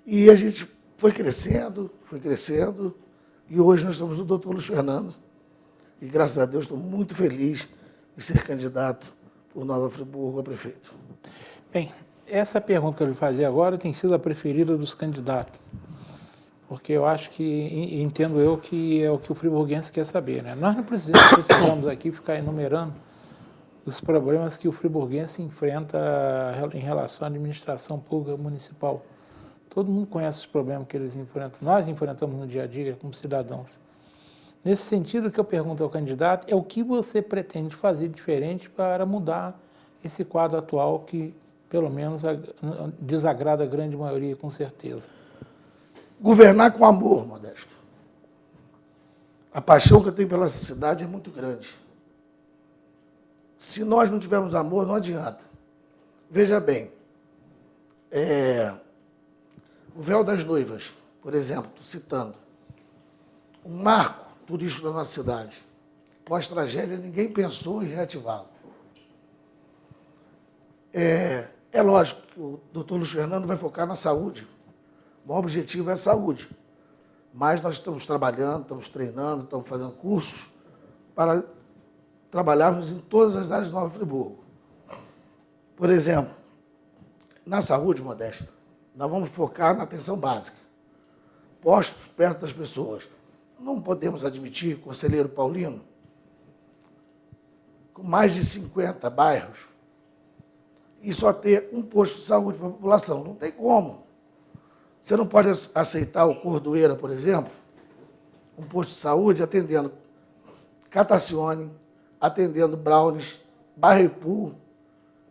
e a gente foi crescendo, e hoje nós estamos no doutor Luiz Fernando, e graças a Deus estou muito feliz em ser candidato por Nova Friburgo a prefeito. Bem, essa pergunta que eu lhe fazer agora tem sido a preferida dos candidatos, porque eu acho que, entendo eu, que é o que o friburguense quer saber, né? Nós não precisamos aqui ficar enumerando os problemas que o friburguense enfrenta em relação à administração pública municipal. Todo mundo conhece os problemas que eles enfrentam, nós enfrentamos no dia a dia como cidadãos. Nesse sentido, o que eu pergunto ao candidato é o que você pretende fazer diferente para mudar esse quadro atual que, pelo menos, desagrada a grande maioria, com certeza. Governar com amor, Modesto. A paixão que eu tenho pela cidade é muito grande. Se nós não tivermos amor, não adianta. Veja bem, o Véu das Noivas, por exemplo, estou citando, um marco turístico da nossa cidade. Pós-tragédia, ninguém pensou em reativá-lo. É lógico que o doutor Luiz Fernando vai focar na saúde. O maior objetivo é a saúde. Mas nós estamos trabalhando, estamos treinando, estamos fazendo cursos para trabalharmos em todas as áreas de Nova Friburgo. Por exemplo, na saúde, Modesto, nós vamos focar na atenção básica. Postos perto das pessoas. Não podemos admitir, conselheiro Paulino, com mais de 50 bairros, e só ter um posto de saúde para a população. Não tem como. Você não pode aceitar o Cordoeira, por exemplo, um posto de saúde atendendo Catacione, atendendo Brownies, Bairro Ipu,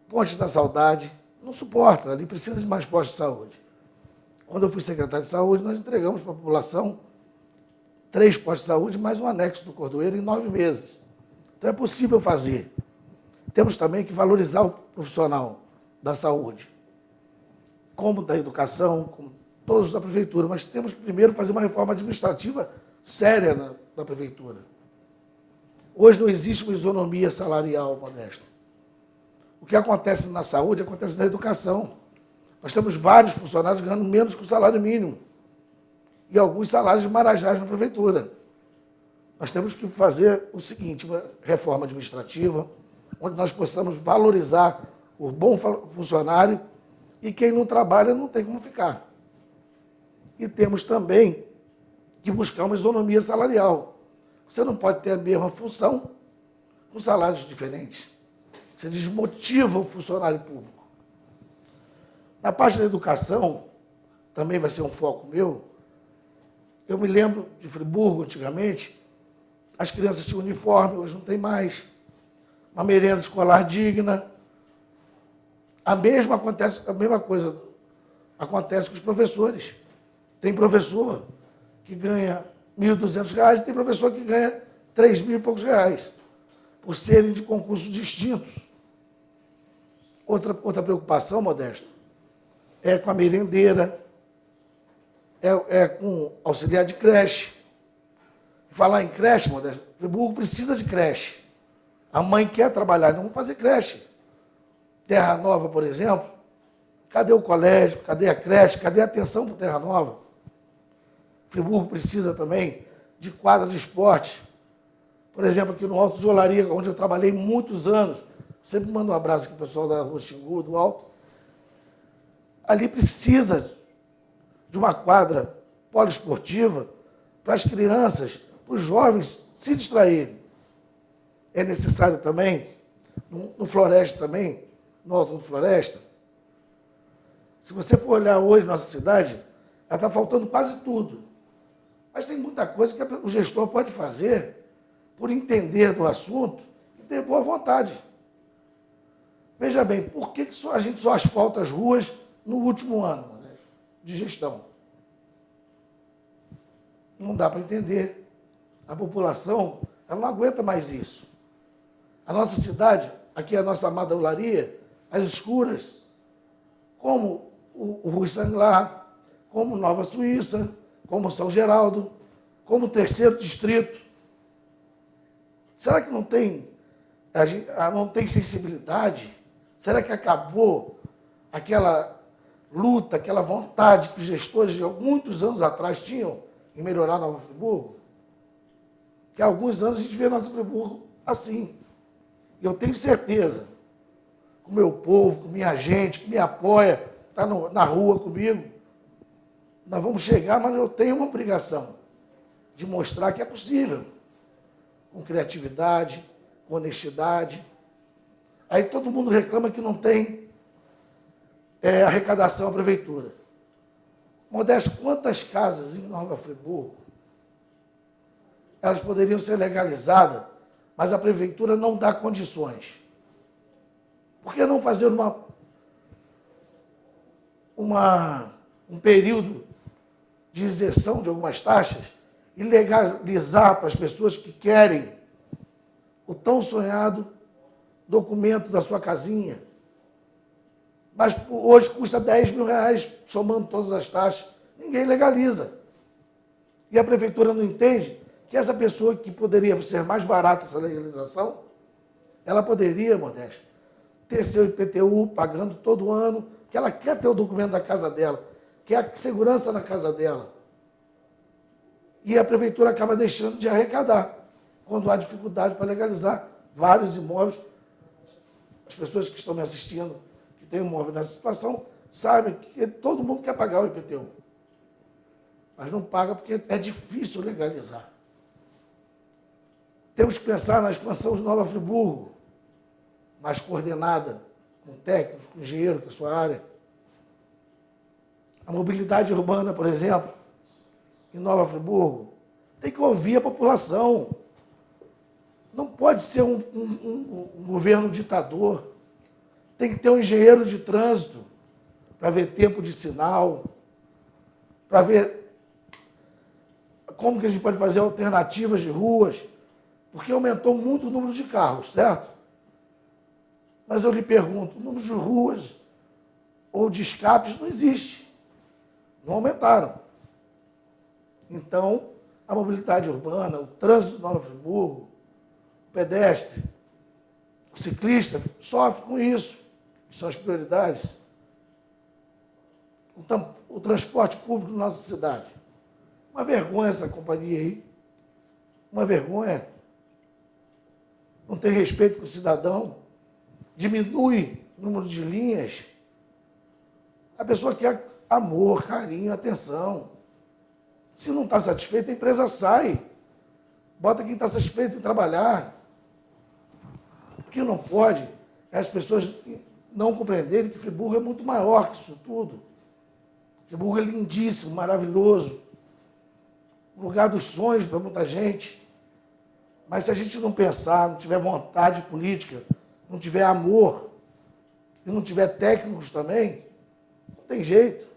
Ponte da Saudade. Não suporta, ali precisa de mais postos de saúde. Quando eu fui secretário de saúde, nós entregamos para a população 3 postos de saúde, mais um anexo do Cordoeira em 9 meses. Então é possível fazer. Temos também que valorizar o profissional da saúde, como da educação, como todos da prefeitura, mas temos que primeiro fazer uma reforma administrativa séria na prefeitura. Hoje não existe uma isonomia salarial, Modesto. O que acontece na saúde acontece na educação. Nós temos vários funcionários ganhando menos que o salário mínimo. E alguns salários de marajás na prefeitura. Nós temos que fazer o seguinte, uma reforma administrativa, onde nós possamos valorizar o bom funcionário e quem não trabalha não tem como ficar. E temos também que buscar uma isonomia salarial. Você não pode ter a mesma função com salários diferentes. Você desmotiva o funcionário público. Na parte da educação, também vai ser um foco meu. Eu me lembro de Friburgo, antigamente, as crianças tinham uniforme, hoje não tem mais. Uma merenda escolar digna. A mesma coisa acontece com os professores. Tem professor que ganha R$ 1.200 e tem professor que ganha R$ 3.000 e poucos reais, por serem de concursos distintos. Outra preocupação, Modesto, é com a merendeira, é com auxiliar de creche. Falar em creche, Modesto, Friburgo precisa de creche. A mãe quer trabalhar, não vamos fazer creche. Terra Nova, por exemplo, cadê o colégio, cadê a creche, cadê a atenção para Terra Nova? Friburgo precisa também de quadra de esporte. Por exemplo, aqui no Alto de Olaria, onde eu trabalhei muitos anos, sempre mando um abraço aqui, pessoal da Rua Xingu, do Alto. ali precisa de uma quadra poliesportiva para as crianças, para os jovens se distraírem. É necessário também, no Floresta também, no Alto do Floresta, se você for olhar hoje nossa cidade, ela está faltando quase tudo. Mas tem muita coisa que o gestor pode fazer por entender do assunto e ter boa vontade. Veja bem, por que a gente só asfalta as ruas no último ano, né, de gestão? Não dá para entender. A população, ela não aguenta mais isso. A nossa cidade, aqui a nossa amada Olaria, as escuras, como o Rui Sanglar, como Nova Suíça, como São Geraldo, como o terceiro distrito. Será que não tem sensibilidade? Será que acabou aquela luta, aquela vontade que os gestores de muitos anos atrás tinham em melhorar Nova Friburgo? Que há alguns anos a gente vê Nova Friburgo assim. E eu tenho certeza, com o meu povo, com minha gente, que me apoia, está na rua comigo, nós vamos chegar, mas eu tenho uma obrigação de mostrar que é possível, com criatividade, com honestidade. Aí todo mundo reclama que não tem arrecadação à prefeitura. Modesto, quantas casas em Nova Friburgo elas poderiam ser legalizadas, mas a prefeitura não dá condições? Por que não fazer um período de isenção de algumas taxas e legalizar para as pessoas que querem o tão sonhado documento da sua casinha? Mas hoje custa R$10.000, somando todas as taxas. Ninguém legaliza. E a prefeitura não entende que essa pessoa que poderia ser mais barata essa legalização, ela poderia, Modesto, ter seu IPTU pagando todo ano, que ela quer ter o documento da casa dela, quer a segurança na casa dela. E a prefeitura acaba deixando de arrecadar, quando há dificuldade para legalizar vários imóveis. As pessoas que estão me assistindo, que têm um imóvel nessa situação, sabem que todo mundo quer pagar o IPTU. Mas não paga porque é difícil legalizar. Temos que pensar na expansão de Nova Friburgo, mais coordenada, com técnicos, com engenheiro, que é a sua área. A mobilidade urbana, por exemplo, em Nova Friburgo, tem que ouvir a população. Não pode ser um governo ditador. Tem que ter um engenheiro de trânsito para ver tempo de sinal, para ver como que a gente pode fazer alternativas de ruas, porque aumentou muito o número de carros, certo? Mas eu lhe pergunto, o número de ruas ou de escapes não existe. Não aumentaram. Então, a mobilidade urbana, o trânsito de Nova Friburgo, o pedestre, o ciclista sofre com isso, que são as prioridades. O transporte público da nossa cidade. Uma vergonha essa companhia aí. Uma vergonha. Não tem respeito com o cidadão. Diminui o número de linhas. A pessoa quer amor, carinho, atenção. Se não está satisfeito, a empresa sai. Bota quem está satisfeito em trabalhar. O que não pode é as pessoas não compreenderem que Friburgo é muito maior que isso tudo. Friburgo é lindíssimo, maravilhoso. Um lugar dos sonhos para muita gente. Mas se a gente não pensar, não tiver vontade política, não tiver amor, e não tiver técnicos também, não tem jeito.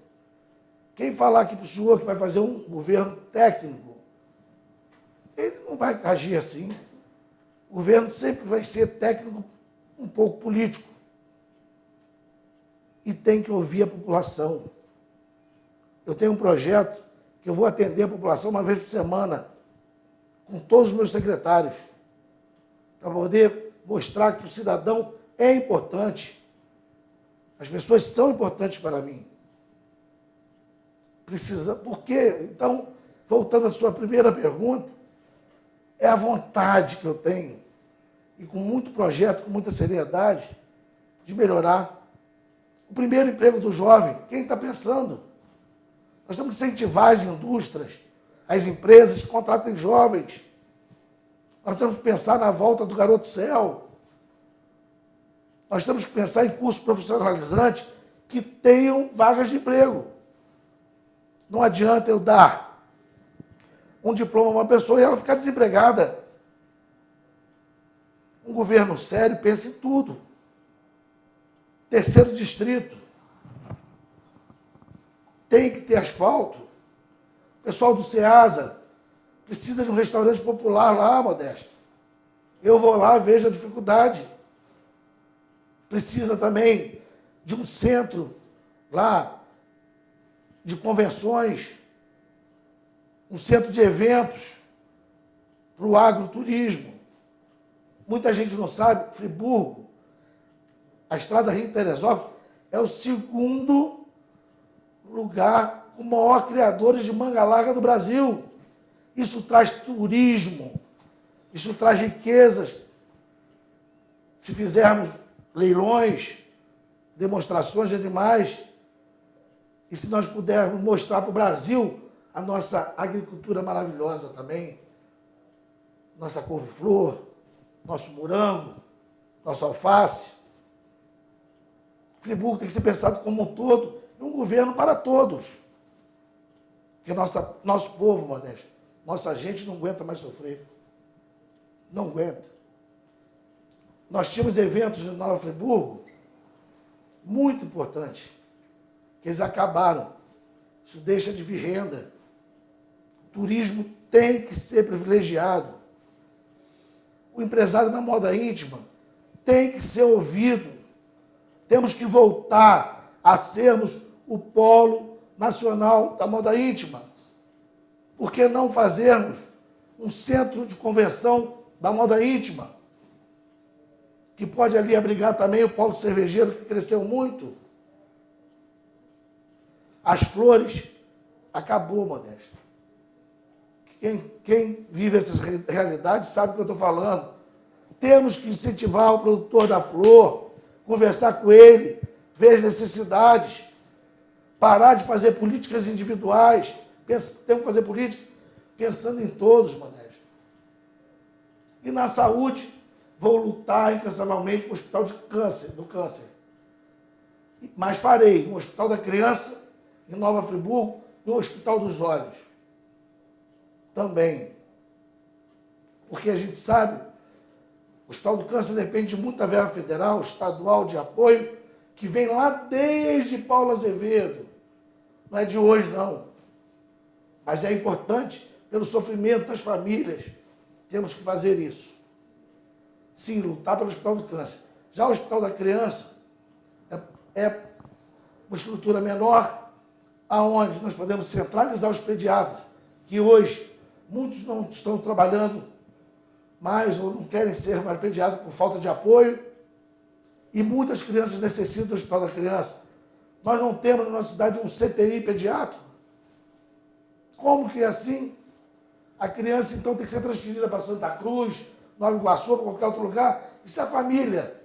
Quem falar aqui para o senhor que vai fazer um governo técnico, ele não vai agir assim. O governo sempre vai ser técnico, um pouco político. E tem que ouvir a população. Eu tenho um projeto que eu vou atender a população uma vez por semana, com todos os meus secretários, para poder mostrar que o cidadão é importante. As pessoas são importantes para mim. Por quê? Então, voltando à sua primeira pergunta, é a vontade que eu tenho, e com muito projeto, com muita seriedade, de melhorar O primeiro emprego do jovem, quem está pensando? Nós temos que incentivar as indústrias, as empresas que contratem jovens. Nós temos que pensar na volta do Garoto Céu. Nós temos que pensar em cursos profissionalizantes que tenham vagas de emprego. Não adianta eu dar um diploma a uma pessoa e ela ficar desempregada. Um governo sério pensa em tudo. Terceiro distrito. Tem que ter asfalto. O pessoal do Ceasa precisa de um restaurante popular lá, Modesto. Eu vou lá, vejo a dificuldade. Precisa também de um centro lá de convenções, um centro de eventos para o agroturismo. Muita gente não sabe, Friburgo, a estrada Rio-Teresópolis, é o segundo lugar com maior criadores de manga larga do Brasil. Isso traz turismo, isso traz riquezas. Se fizermos leilões, demonstrações de animais, e se nós pudermos mostrar para o Brasil a nossa agricultura maravilhosa também, nossa couve-flor, nosso morango, nosso alface. Friburgo tem que ser pensado como um todo, e um governo para todos. Porque nosso povo, Modesto, nossa gente não aguenta mais sofrer. Não aguenta. Nós tínhamos eventos em Nova Friburgo muito importantes, que eles acabaram. Isso deixa de vir renda. O turismo tem que ser privilegiado. O empresário da moda íntima tem que ser ouvido. Temos que voltar a sermos o polo nacional da moda íntima. Por que não fazermos um centro de convenção da moda íntima? Que pode ali abrigar também o polo cervejeiro, que cresceu muito. As flores, acabou, Modesto. Quem vive essas realidades sabe o que eu estou falando. Temos que incentivar o produtor da flor, conversar com ele, ver as necessidades, parar de fazer políticas individuais. Temos que fazer política pensando em todos, Modesto. E na saúde, vou lutar incansavelmente para o hospital do câncer. Mas farei um hospital da criança em Nova Friburgo e um hospital dos olhos. Também. Porque a gente sabe, o Hospital do Câncer depende de muita verba federal, estadual, de apoio, que vem lá desde Paulo Azevedo. Não é de hoje, não. Mas é importante pelo sofrimento das famílias. Temos que fazer isso. Sim, lutar pelo Hospital do Câncer. Já o Hospital da Criança é uma estrutura menor, aonde nós podemos centralizar os pediatras, que hoje muitos não estão trabalhando mais ou não querem ser mais pediatras por falta de apoio, e muitas crianças necessitam do Hospital da Criança. Nós não temos na nossa cidade um CTI pediátrico. Como que é assim? A criança, então, tem que ser transferida para Santa Cruz, Nova Iguaçu, para qualquer outro lugar. E se a família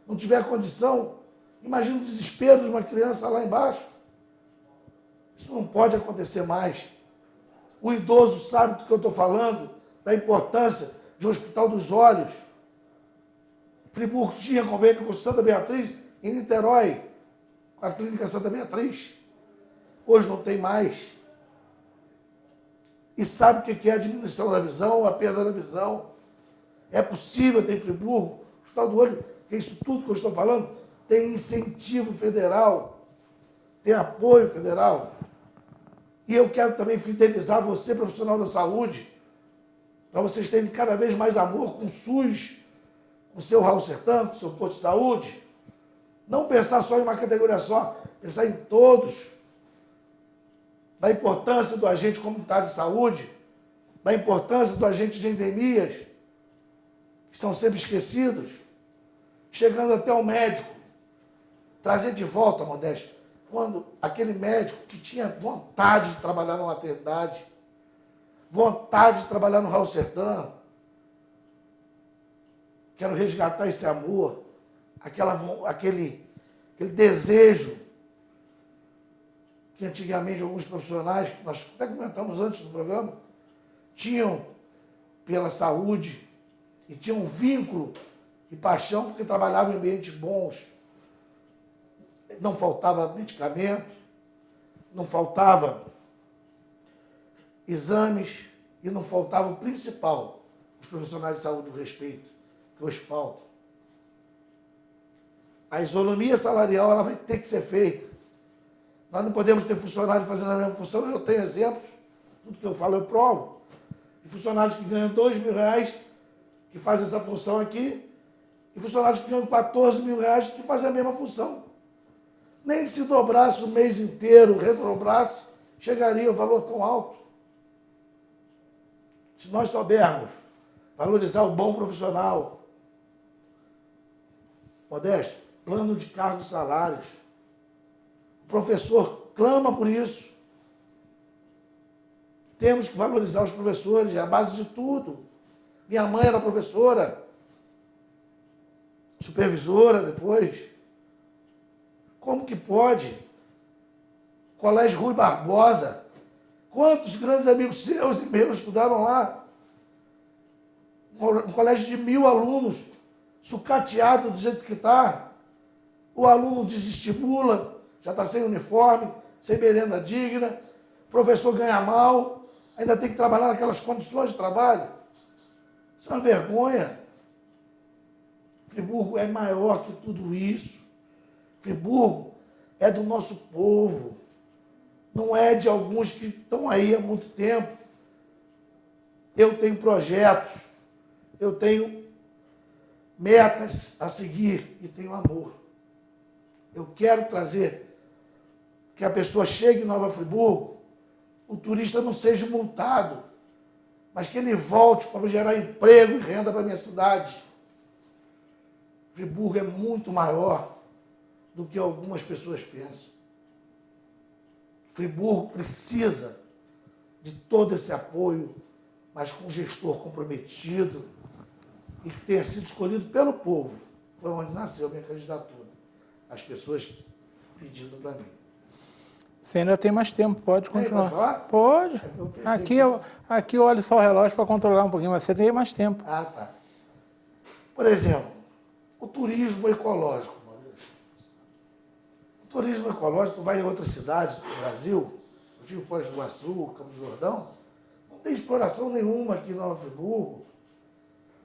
não tiver condição, imagina o desespero de uma criança lá embaixo. Isso não pode acontecer mais. O idoso sabe do que eu estou falando, da importância de um hospital dos olhos. Friburgo tinha convênio com Santa Beatriz, em Niterói, com a Clínica Santa Beatriz. Hoje não tem mais. E sabe o que é a diminuição da visão, a perda da visão. É possível ter em Friburgo, o Hospital do Olho, que é isso tudo que eu estou falando, tem incentivo federal, tem apoio federal. E eu quero também fidelizar você, profissional da saúde, para vocês terem cada vez mais amor com o SUS, com o seu Raul Sertã, com o seu posto de saúde. Não pensar só em uma categoria só, pensar em todos. Da importância do agente comunitário de saúde, da importância do agente de endemias, que são sempre esquecidos, chegando até o médico, trazer de volta, Modesto, quando aquele médico que tinha vontade de trabalhar na maternidade, vontade de trabalhar no Raul Sertã, quero resgatar esse amor, aquele aquele desejo que antigamente alguns profissionais, que nós até comentamos antes do programa, tinham pela saúde e tinham um vínculo e paixão porque trabalhavam em ambientes bons. Não faltava medicamento, não faltava exames e não faltava o principal, os profissionais de saúde, o respeito, que hoje falta. A isonomia salarial ela vai ter que ser feita. Nós não podemos ter funcionários fazendo a mesma função. Eu tenho exemplos, tudo que eu falo eu provo, de funcionários que ganham R$2.000, que fazem essa função aqui, e funcionários que ganham R$14.000, que fazem a mesma função. Nem se dobrasse o mês inteiro, redobrasse, chegaria ao valor tão alto. Se nós soubermos valorizar o bom profissional, Modesto, plano de cargos e salários. O professor clama por isso. Temos que valorizar os professores, é a base de tudo. Minha mãe era professora, supervisora depois. Como que pode? Colégio Rui Barbosa. Quantos grandes amigos seus e meus estudaram lá? Um colégio de 1.000 alunos, sucateado do jeito que está. O aluno desestimula, já está sem uniforme, sem merenda digna. O professor ganha mal, ainda tem que trabalhar naquelas condições de trabalho. Isso é uma vergonha. Friburgo é maior que tudo isso. Friburgo é do nosso povo. Não é de alguns que estão aí há muito tempo. Eu tenho projetos, eu tenho metas a seguir e tenho amor. Eu quero trazer que a pessoa chegue em Nova Friburgo, o turista não seja multado, mas que ele volte para gerar emprego e renda para a minha cidade. Friburgo é muito maior do que algumas pessoas pensam. Friburgo precisa de todo esse apoio, mas com um gestor comprometido e que tenha sido escolhido pelo povo. Foi onde nasceu a minha candidatura. As pessoas pedindo para mim. Você ainda tem mais tempo, pode continuar. Pode falar? Pode. Aqui eu olho só o relógio para controlar um pouquinho, mas você tem mais tempo. Ah, tá. Por exemplo, o turismo ecológico. O turismo ecológico, tu vai em outras cidades do Brasil, eu tive em Foz do Iguaçu, Campos do Jordão, não tem exploração nenhuma aqui em Nova Friburgo.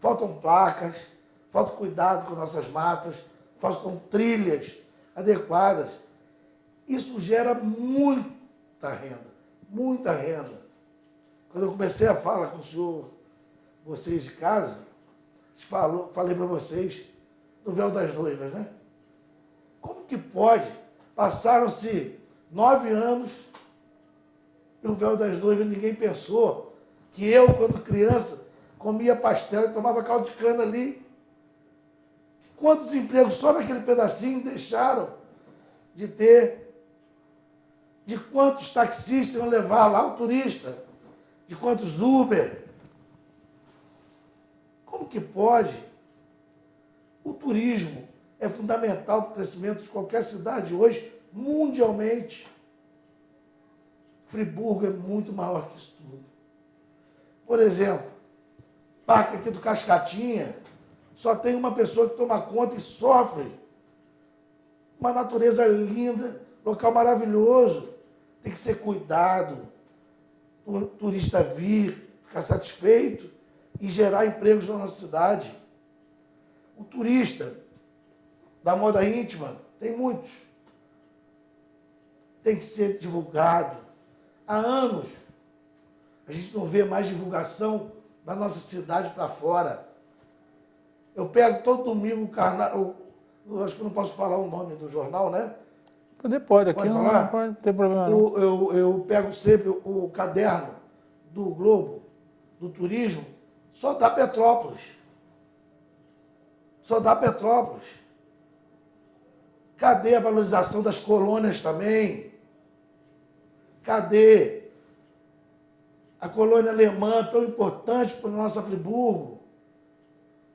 Faltam placas, falta cuidado com nossas matas, faltam trilhas adequadas. Isso gera muita renda, muita renda. Quando eu comecei a falar com o senhor, vocês de casa, falei para vocês do véu das noivas, né? Como que pode? Passaram-se 9 anos e o véu das noivas ninguém pensou que eu, quando criança, comia pastel e tomava caldo de cana ali. Quantos empregos só naquele pedacinho deixaram de ter? De quantos taxistas iam levar lá o turista? De quantos Uber? Como que pode? O turismo é fundamental para o crescimento de qualquer cidade hoje, mundialmente. Friburgo é muito maior que isso tudo. Por exemplo, parque aqui do Cascatinha, só tem uma pessoa que toma conta e sofre. Uma natureza linda, local maravilhoso. Tem que ser cuidado. O turista vir, ficar satisfeito e gerar empregos na nossa cidade. O turista da moda íntima, tem muitos. Tem que ser divulgado. Há anos, a gente não vê mais divulgação da nossa cidade para fora. Eu pego todo domingo o carnaval, acho que eu não posso falar o nome do jornal, né? Pode, aqui Pode não falar? pode ter problema não. Eu pego sempre o caderno do Globo, do turismo, só dá Petrópolis. Só dá Petrópolis. Cadê a valorização das colônias também? Cadê a colônia alemã, tão importante para a nossa Friburgo?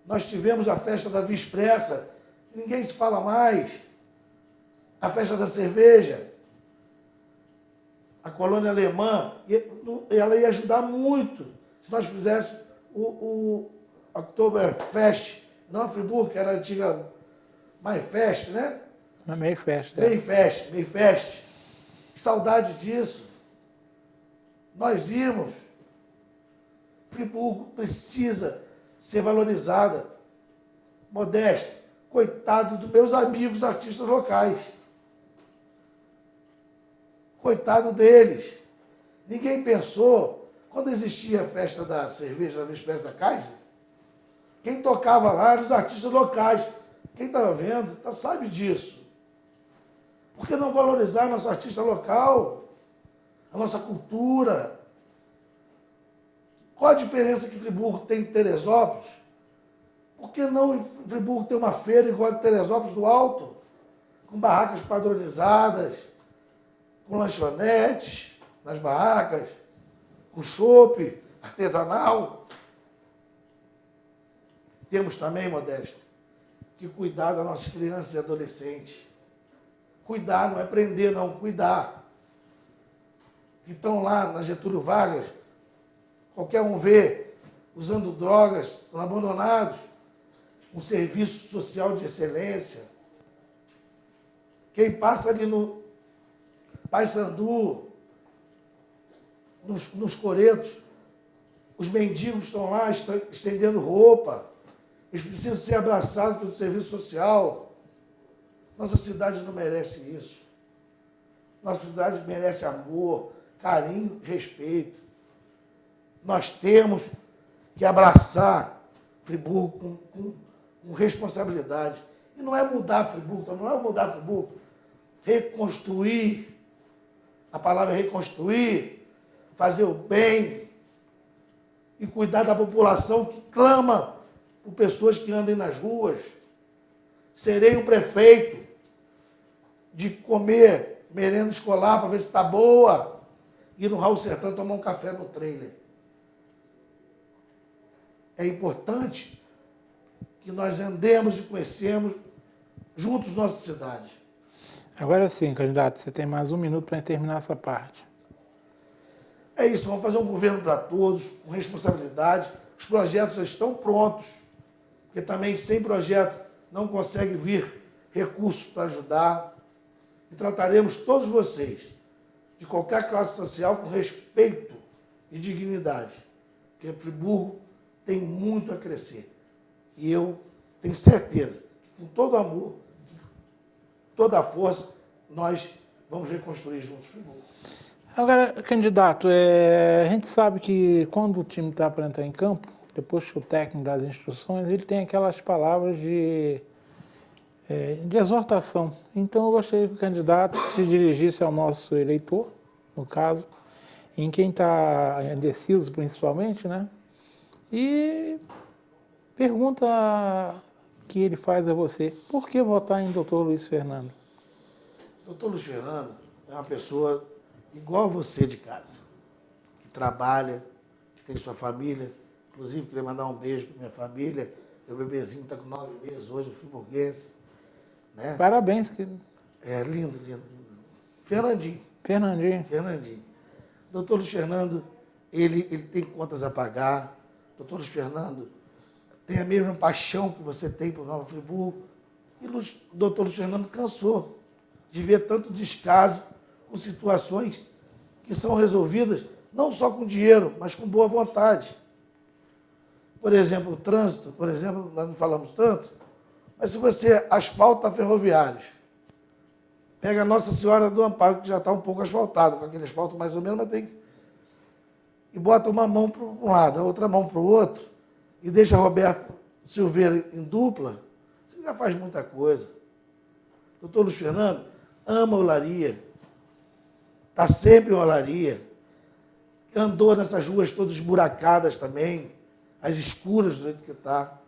Nós tivemos a festa da Via Expressa, ninguém se fala mais. a festa da cerveja, a colônia alemã, ela ia ajudar muito se nós fizéssemos o Oktoberfest, não a Friburgo, que era a antiga Maifest, né? Na meio festa. Meifest. Que saudade disso. Nós íamos. Friburgo precisa ser valorizada. Modesto, coitado dos meus amigos artistas locais. Coitado deles. Ninguém pensou, quando existia a festa da cerveja na véspera da Kaiser, quem tocava lá eram os artistas locais. Quem estava vendo sabe disso. Por que não valorizar nosso artista local? A nossa cultura? Qual a diferença que Friburgo tem em Teresópolis? Por que não em Friburgo ter uma feira igual a Teresópolis do Alto? Com barracas padronizadas, com lanchonetes nas barracas, com chopp artesanal. Temos também, Modesto, que cuidar das nossas crianças e adolescentes. Cuidar, não é prender, não, cuidar. Que estão lá na Getúlio Vargas, qualquer um vê, usando drogas, estão abandonados, um serviço social de excelência. Quem passa ali no Paissandu, nos coretos, os mendigos estão lá estendendo roupa, eles precisam ser abraçados pelo serviço social. Nossa cidade não merece isso. Nossa cidade merece amor, carinho, respeito. Nós temos que abraçar Friburgo com responsabilidade. E não é mudar Friburgo, não é mudar Friburgo. Reconstruir. A palavra é reconstruir, fazer o bem e cuidar da população que clama por pessoas que andem nas ruas. Serei um prefeito de comer merenda escolar para ver se está boa, ir no Raul Sertão tomar um café no trailer. É importante que nós andemos e conhecemos juntos nossa cidade. Agora sim, candidato, você tem mais 1 minuto para terminar essa parte. É isso, vamos fazer um governo para todos, com responsabilidade. Os projetos já estão prontos, porque também sem projeto não consegue vir recursos para ajudar. E trataremos todos vocês, de qualquer classe social, com respeito e dignidade. Porque Friburgo tem muito a crescer. E eu tenho certeza que com todo amor, toda a força, nós vamos reconstruir juntos Friburgo. Agora, candidato, a gente sabe que quando o time está para entrar em campo, depois que o técnico dá as instruções, ele tem aquelas palavras de exortação. Então, eu gostaria que o candidato se dirigisse ao nosso eleitor, no caso, em quem está indeciso principalmente, né? E pergunta que ele faz a você, por que votar em Dr. Luiz Fernando? Dr. Luiz Fernando é uma pessoa igual a você de casa, que trabalha, que tem sua família. Inclusive, queria mandar um beijo para minha família. Meu bebezinho está com 9 meses hoje, o friburguense. Né? Parabéns, querido. É lindo, lindo. Fernandinho. Doutor Luiz Fernando, ele tem contas a pagar. Doutor Luiz Fernando tem a mesma paixão que você tem por Nova Friburgo. E o doutor Luiz Fernando cansou de ver tanto descaso com situações que são resolvidas não só com dinheiro, mas com boa vontade. Por exemplo, o trânsito, nós não falamos tanto, mas se você asfalta ferroviários, pega a Nossa Senhora do Amparo, que já está um pouco asfaltado, com aquele asfalto mais ou menos, mas tem que... E bota uma mão para um lado, a outra mão para o outro, e deixa Roberto Silveira em dupla, você já faz muita coisa. Doutor Luiz Fernando ama olaria, está sempre em olaria, andou nessas ruas todas esburacadas também, as escuras do jeito que está.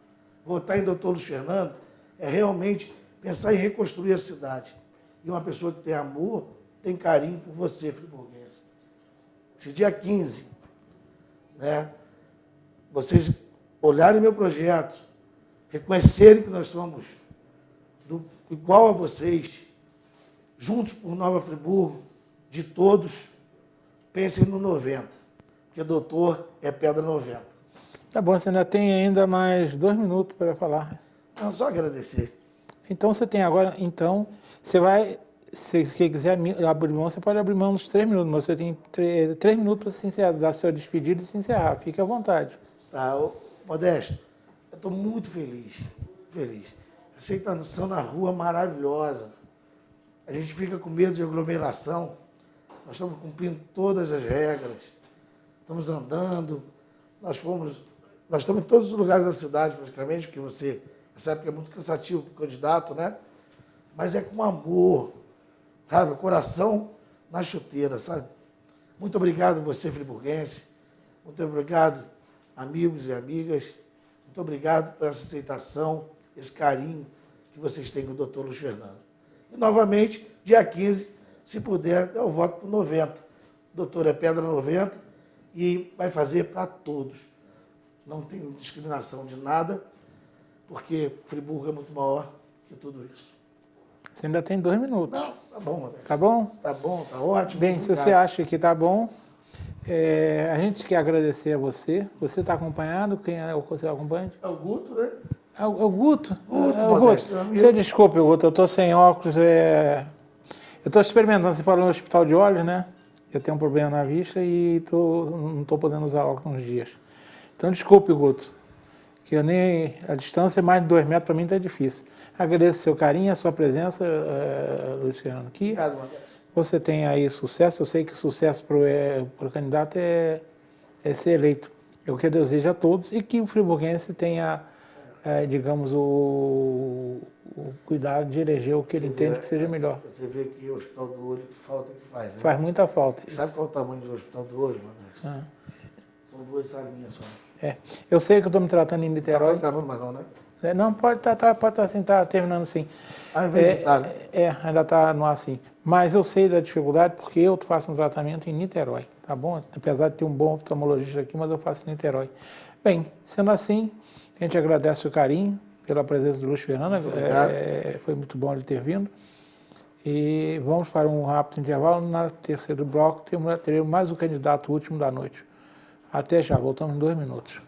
Votar em Dr. Luiz Fernando é realmente pensar em reconstruir a cidade. E uma pessoa que tem amor, tem carinho por você, friburguense. Esse dia 15, né, vocês olharem meu projeto, reconhecerem que nós somos igual a vocês, juntos por Nova Friburgo, de todos, pensem no 90, porque doutor é pedra 90. Tá bom, você ainda tem ainda mais 2 minutos para falar. Não, só agradecer. Então você tem agora, então, você vai, se você quiser abrir mão, você pode abrir mão nos 3 minutos, mas você tem 3 minutos para se encerrar, dar sua despedida e se encerrar. Fique à vontade. Tá, Modesto, eu estou muito feliz. Aceitação na rua maravilhosa. A gente fica com medo de aglomeração. Nós estamos cumprindo todas as regras. Estamos andando. Nós estamos em todos os lugares da cidade, praticamente, porque você sabe que é muito cansativo para o candidato, né? Mas é com amor, sabe? O coração na chuteira, sabe? Muito obrigado você, friburguense. Muito obrigado, amigos e amigas. Muito obrigado por essa aceitação, esse carinho que vocês têm com o doutor Luiz Fernando. E, novamente, dia 15, se puder, eu voto por 90. O doutor é pedra 90 e vai fazer para todos. Não tem discriminação de nada, porque Friburgo é muito maior que tudo isso. Você ainda tem 2 minutos. Não, tá bom, Modesto. Tá bom? Tá bom, tá ótimo. Bem, se você acha que tá bom, a gente quer agradecer a você. Você está acompanhado? Quem é o que você acompanha? É o Guto, né? É o Guto? Guto, É o Modesto, Guto. amigo. Você desculpe, Guto, eu estou sem óculos. Eu estou experimentando, você falou no hospital de olhos, né? Eu tenho um problema na vista e não estou podendo usar óculos uns dias. Então, desculpe, Guto, que a distância mais de 2 metros para mim está difícil. Agradeço o seu carinho, a sua presença, Luiz Fernando, aqui. Obrigado, Modesto. Você tem aí sucesso, eu sei que o sucesso para o candidato é ser eleito. Eu que desejo a todos e que o friburguense tenha, digamos, o cuidado de eleger o que ele entende que seja melhor. Você vê que o Hospital do Olho, que falta que faz, né? Faz muita falta. Sabe qual é o tamanho do Hospital do Olho, Modesto? São 2 salinhas só. Eu sei que eu estou me tratando em Não Niterói. está gravando mais não, né? Não, pode estar assim, tá terminando sim. Ao invés de estar, né? Ainda está no ar assim. Mas eu sei da dificuldade porque eu faço um tratamento em Niterói, tá bom? Apesar de ter um bom oftalmologista aqui, mas eu faço em Niterói. Bem, sendo assim, a gente agradece o carinho pela presença do Luiz Fernando. Foi muito bom ele ter vindo. E vamos para um rápido intervalo. Na terceiro bloco, teremos mais um candidato último da noite. Até já, voltamos em 2 minutos.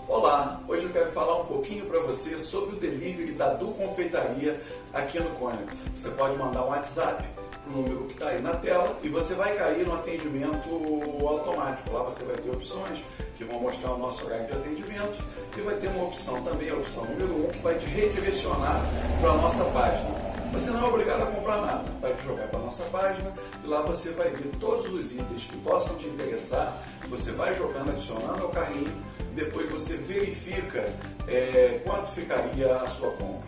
Olá, hoje eu quero falar um pouquinho para você sobre o delivery da Du Confeitaria aqui no Cônigo. Você pode mandar um WhatsApp para o número que está aí na tela e você vai cair no atendimento automático. Lá você vai ter opções que vão mostrar o nosso horário de atendimento e vai ter uma opção também, a opção número 1, que vai te redirecionar para a nossa página. Você não é obrigado a comprar nada, vai te jogar para a nossa página e lá você vai ver todos os itens que possam te interessar. Você vai jogando, adicionando ao carrinho e depois você verifica quanto ficaria a sua compra.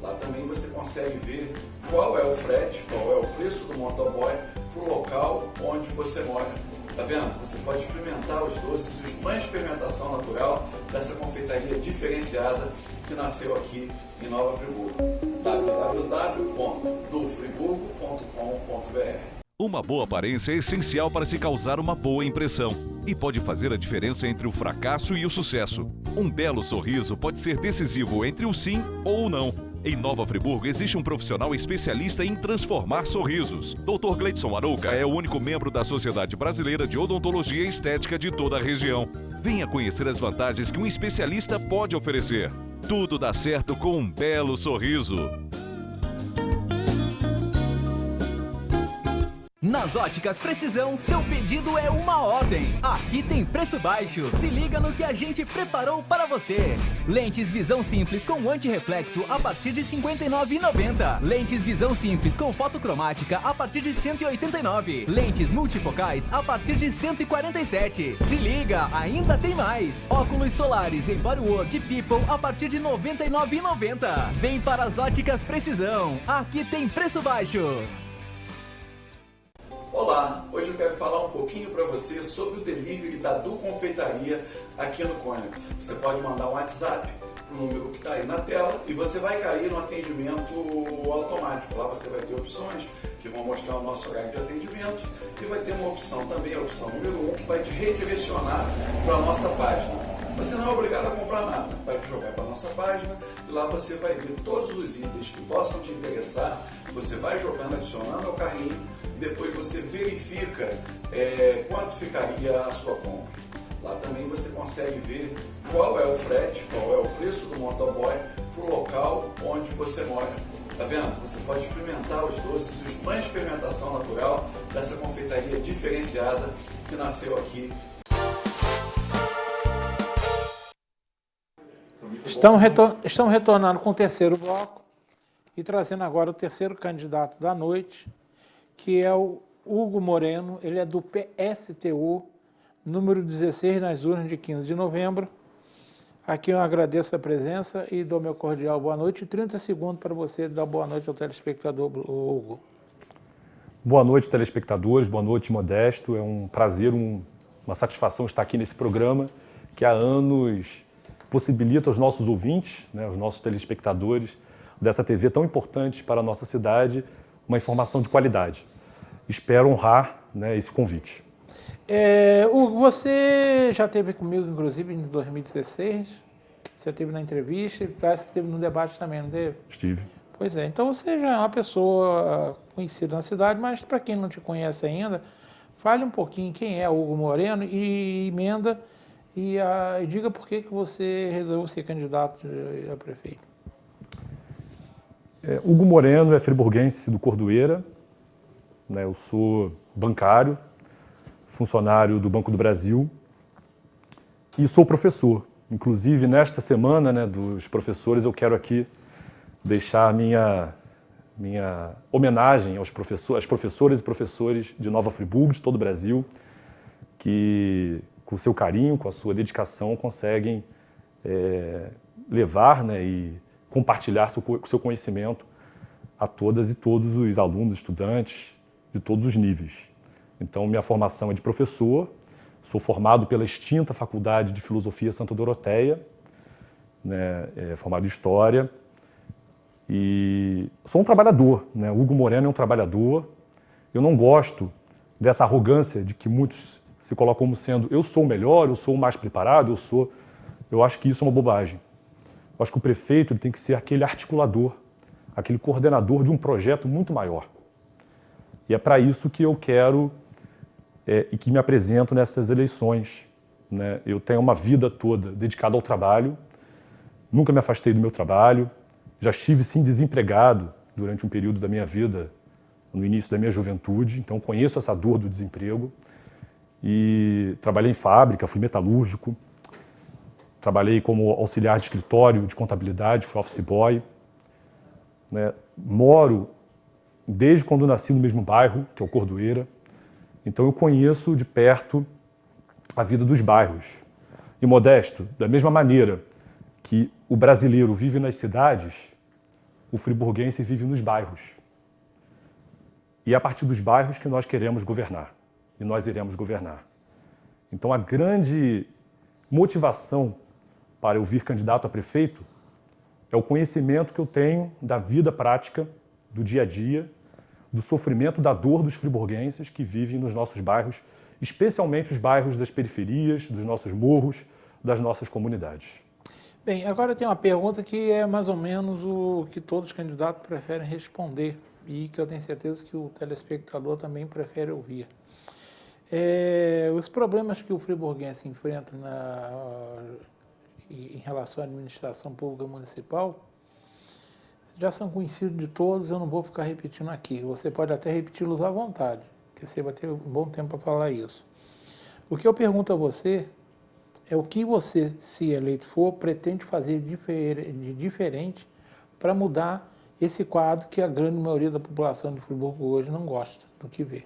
Lá também você consegue ver qual é o frete, qual é o preço do motoboy para o local onde você mora. Tá vendo? Você pode experimentar os doces e os pães de fermentação natural dessa confeitaria diferenciada que nasceu aqui em Nova Friburgo. www.dufriburgo.com.br. Uma boa aparência é essencial para se causar uma boa impressão e pode fazer a diferença entre o fracasso e o sucesso. Um belo sorriso pode ser decisivo entre o sim ou o não. Em Nova Friburgo existe um profissional especialista em transformar sorrisos. Dr. Gleidson Arouca é o único membro da Sociedade Brasileira de Odontologia e Estética de toda a região. Venha conhecer as vantagens que um especialista pode oferecer. Tudo dá certo com um belo sorriso. Nas Óticas Precisão, seu pedido é uma ordem. Aqui tem preço baixo. Se liga no que a gente preparou para você. Lentes visão simples com anti-reflexo a partir de R$ 59,90. Lentes visão simples com fotocromática a partir de R$ 189. Lentes multifocais a partir de R$ 147. Se liga, ainda tem mais. Óculos solares em Bodyworld e People a partir de R$ 99,90. Vem para as Óticas Precisão. Aqui tem preço baixo. Olá, hoje eu quero falar um pouquinho para você sobre o delivery da Du Confeitaria aqui no Cônigo. Você pode mandar um WhatsApp para o número que está aí na tela e você vai cair no atendimento automático. Lá você vai ter opções que vão mostrar o nosso horário de atendimento e vai ter uma opção também, a opção número 1, que vai te redirecionar para a nossa página. Você não é obrigado a comprar nada, vai jogar para a nossa página e lá você vai ver todos os itens que possam te interessar, você vai jogando, adicionando ao carrinho, depois você verifica quanto ficaria a sua compra. Lá também você consegue ver qual é o frete, qual é o preço do motoboy para o local onde você mora. Tá vendo? Você pode experimentar os doces, os pães de fermentação natural dessa confeitaria diferenciada que nasceu aqui. Estamos retornando com o terceiro bloco e trazendo agora o terceiro candidato da noite, que é o Hugo Moreno. Ele é do PSTU, número 16, nas urnas de 15 de novembro. Aqui eu agradeço a presença e dou meu cordial boa noite. 30 segundos para você dar boa noite ao telespectador, Hugo. Boa noite, telespectadores. Boa noite, Modesto. É um prazer, uma satisfação estar aqui nesse programa que há anos possibilita aos nossos ouvintes, né, aos nossos telespectadores dessa TV tão importante para a nossa cidade, uma informação de qualidade. Espero honrar, né, esse convite. Hugo, você já esteve comigo, inclusive, em 2016, você esteve na entrevista e parece que esteve no debate também, não teve? Estive. Pois é, então você já é uma pessoa conhecida na cidade, mas para quem não te conhece ainda, fale um pouquinho quem é o Hugo Moreno e emenda e diga por que você resolveu ser candidato a prefeito. Hugo Moreno é friburguense do Cordoeira, né, eu sou bancário, funcionário do Banco do Brasil e sou professor. Inclusive, nesta semana, né, dos professores, eu quero aqui deixar a minha homenagem às professoras e professores de Nova Friburgo, de todo o Brasil, que com o seu carinho, com a sua dedicação, conseguem levar, né, e compartilhar seu conhecimento a todas e todos os alunos, estudantes de todos os níveis. Então, minha formação é de professor, sou formado pela extinta Faculdade de Filosofia Santa Doroteia, né, formado em História, e sou um trabalhador, né? Hugo Moreno é um trabalhador. Eu não gosto dessa arrogância de que muitos se colocam como sendo eu sou o melhor, eu sou o mais preparado, eu acho que isso é uma bobagem. Eu acho que o prefeito ele tem que ser aquele articulador, aquele coordenador de um projeto muito maior. E é para isso que eu quero e que me apresento nessas eleições, né? Eu tenho uma vida toda dedicada ao trabalho, nunca me afastei do meu trabalho, já estive sim desempregado durante um período da minha vida, no início da minha juventude, então conheço essa dor do desemprego e trabalhei em fábrica, fui metalúrgico, trabalhei como auxiliar de escritório de contabilidade, fui office boy, né? Moro desde quando nasci no mesmo bairro, que é o Cordoeira, então eu conheço de perto a vida dos bairros. E Modesto, da mesma maneira que o brasileiro vive nas cidades, o friburguense vive nos bairros. E é a partir dos bairros que nós queremos governar, e nós iremos governar. Então a grande motivação para eu vir candidato a prefeito é o conhecimento que eu tenho da vida prática, do dia a dia, do sofrimento, da dor dos friburguenses que vivem nos nossos bairros, especialmente os bairros das periferias, dos nossos morros, das nossas comunidades. Bem, agora tem uma pergunta que é mais ou menos o que todos os candidatos preferem responder e que eu tenho certeza que o telespectador também prefere ouvir. Os problemas que o friburguense enfrenta em relação à administração pública municipal já são conhecidos de todos, eu não vou ficar repetindo aqui. Você pode até repeti-los à vontade, porque você vai ter um bom tempo para falar isso. O que eu pergunto a você é o que você, se eleito for, pretende fazer de diferente para mudar esse quadro que a grande maioria da população de Friburgo hoje não gosta do que vê.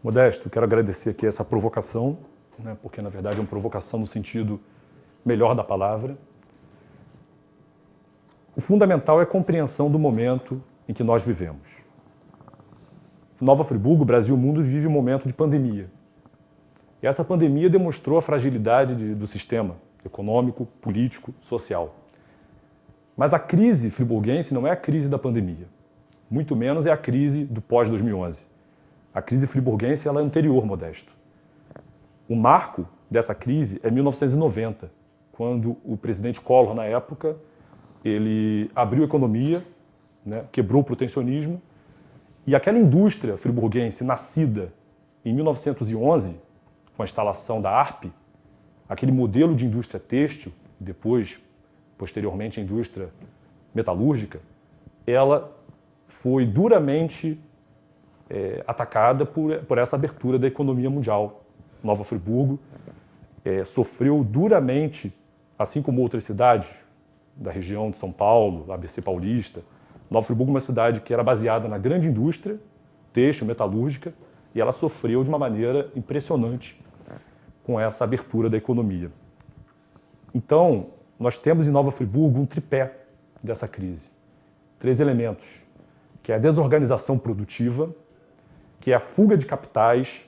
Modesto, quero agradecer aqui essa provocação, né, porque na verdade é uma provocação no sentido melhor da palavra. O fundamental é a compreensão do momento em que nós vivemos. Nova Friburgo, Brasil e o mundo vive um momento de pandemia. E essa pandemia demonstrou a fragilidade do sistema econômico, político, social. Mas a crise friburguense não é a crise da pandemia. Muito menos é a crise do pós-2011. A crise friburguense ela é anterior, Modesto. O marco dessa crise é 1990, quando o presidente Collor, na época, ele abriu a economia, né, quebrou o protecionismo, e aquela indústria friburguense nascida em 1911, com a instalação da ARP, aquele modelo de indústria têxtil, depois, posteriormente, a indústria metalúrgica, ela foi duramente atacada por essa abertura da economia mundial. Nova Friburgo sofreu duramente, assim como outras cidades da região de São Paulo, ABC Paulista. Nova Friburgo é uma cidade que era baseada na grande indústria têxtil, metalúrgica, e ela sofreu de uma maneira impressionante com essa abertura da economia. Então, nós temos em Nova Friburgo um tripé dessa crise. 3 elementos, que é a desorganização produtiva, que é a fuga de capitais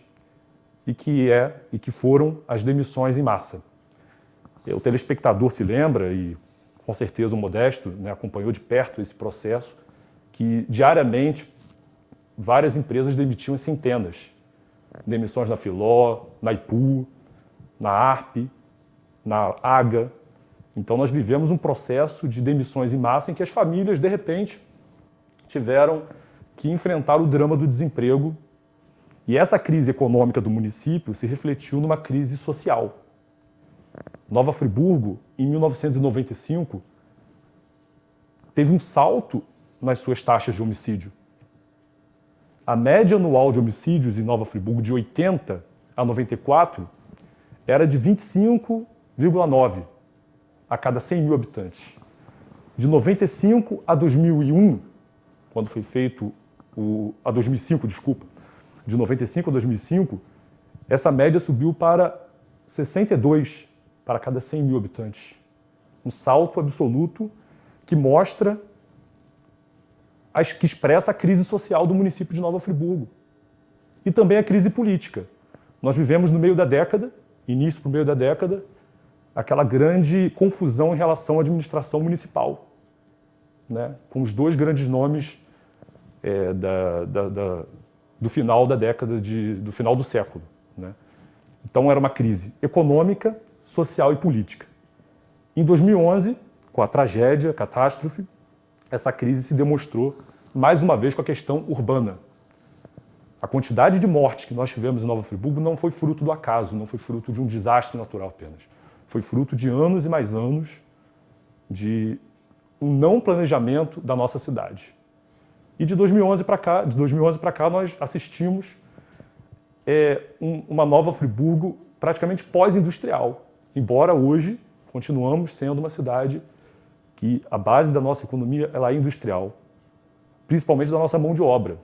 e que foram as demissões em massa. O telespectador se lembra, e com certeza o Modesto, né, acompanhou de perto esse processo, que diariamente várias empresas demitiam centenas. Demissões na Filó, na Ipu, na ARP, na AGA. Então nós vivemos um processo de demissões em massa em que as famílias, de repente, tiveram que enfrentar o drama do desemprego. E essa crise econômica do município se refletiu numa crise social. Nova Friburgo, em 1995, teve um salto nas suas taxas de homicídio. A média anual de homicídios em Nova Friburgo, de 80 a 94, era de 25,9 a cada 100 mil habitantes. De 95 a 2001, quando foi feito a 2005, desculpa, de 95 a 2005, essa média subiu para 62 para cada 100 mil habitantes. Um salto absoluto que mostra, que expressa a crise social do município de Nova Friburgo. E também a crise política. Nós vivemos no meio da década, início para o meio da década, aquela grande confusão em relação à administração municipal, né? Com os 2 grandes nomes do final da década, do final do século, né? Então era uma crise econômica, social e política. Em 2011, com a tragédia, a catástrofe, essa crise se demonstrou mais uma vez com a questão urbana. A quantidade de mortes que nós tivemos em Nova Friburgo não foi fruto do acaso, não foi fruto de um desastre natural apenas. Foi fruto de anos e mais anos de um não planejamento da nossa cidade. E de 2011 para cá, nós assistimos uma Nova Friburgo praticamente pós-industrial. Embora hoje continuamos sendo uma cidade que a base da nossa economia ela é industrial, principalmente da nossa mão de obra,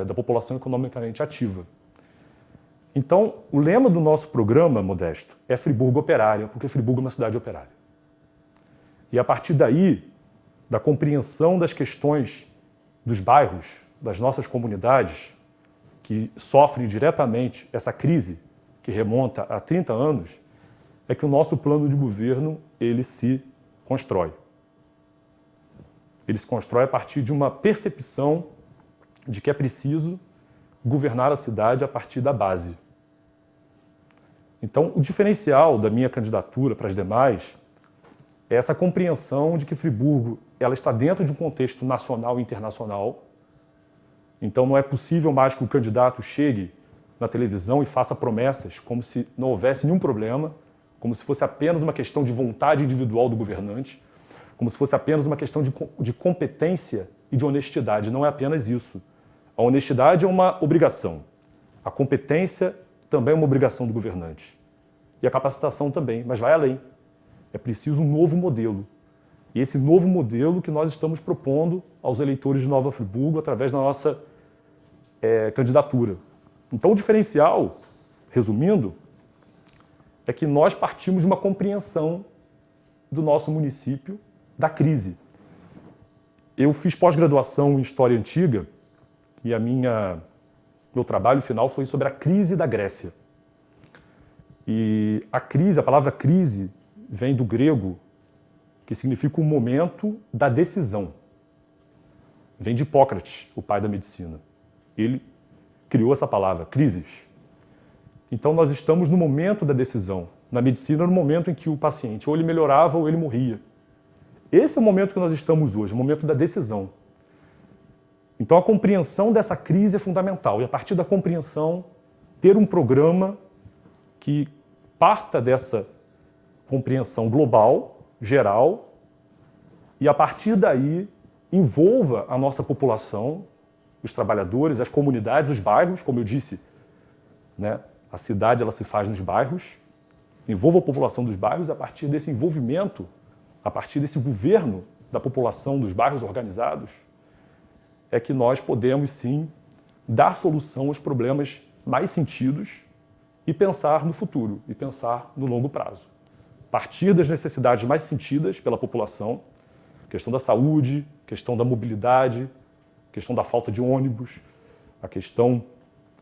da população economicamente ativa. Então, o lema do nosso programa, Modesto, é Friburgo Operária, porque Friburgo é uma cidade operária. E a partir daí, da compreensão das questões dos bairros, das nossas comunidades, que sofrem diretamente essa crise que remonta a 30 anos, é que o nosso plano de governo ele se constrói. Ele se constrói a partir de uma percepção de que é preciso governar a cidade a partir da base. Então, o diferencial da minha candidatura para as demais é essa compreensão de que Friburgo ela está dentro de um contexto nacional e internacional. Então, não é possível mais que o candidato chegue na televisão e faça promessas como se não houvesse nenhum problema, como se fosse apenas uma questão de vontade individual do governante, como se fosse apenas uma questão de competência e de honestidade. Não é apenas isso. A honestidade é uma obrigação. A competência também é uma obrigação do governante. E a capacitação também, mas vai além. É preciso um novo modelo. E esse novo modelo que nós estamos propondo aos eleitores de Nova Friburgo através da nossa candidatura. Então, o diferencial, resumindo, é que nós partimos de uma compreensão do nosso município da crise. Eu fiz pós-graduação em História Antiga e meu trabalho final foi sobre a crise da Grécia. E a palavra crise, vem do grego, que significa o momento da decisão. Vem de Hipócrates, o pai da medicina. Ele criou essa palavra, crises. Então nós estamos no momento da decisão. Na medicina, no momento em que o paciente ou ele melhorava ou ele morria. Esse é o momento que nós estamos hoje, o momento da decisão. Então a compreensão dessa crise é fundamental. E a partir da compreensão, ter um programa que parta dessa compreensão global, geral, e a partir daí envolva a nossa população, os trabalhadores, as comunidades, os bairros, como eu disse, né? A cidade ela se faz nos bairros, envolva a população dos bairros, a partir desse envolvimento, a partir desse governo da população dos bairros organizados, é que nós podemos sim dar solução aos problemas mais sentidos e pensar no futuro, e pensar no longo prazo. Partir das necessidades mais sentidas pela população, questão da saúde, questão da mobilidade, questão da falta de ônibus, a questão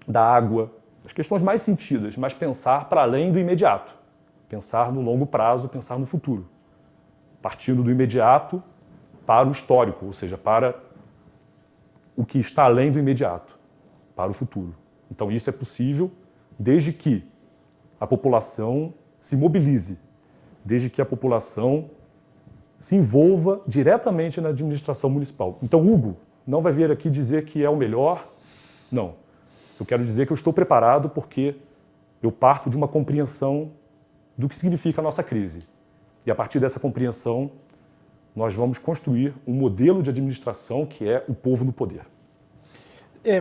da água, as questões mais sentidas, mas pensar para além do imediato, pensar no longo prazo, pensar no futuro, partindo do imediato para o histórico, ou seja, para o que está além do imediato, para o futuro. Então isso é possível desde que a população se mobilize, desde que a população se envolva diretamente na administração municipal. Então, Hugo não vai vir aqui dizer que é o melhor, não. Eu quero dizer que eu estou preparado porque eu parto de uma compreensão do que significa a nossa crise. E a partir dessa compreensão, nós vamos construir um modelo de administração que é o povo no poder.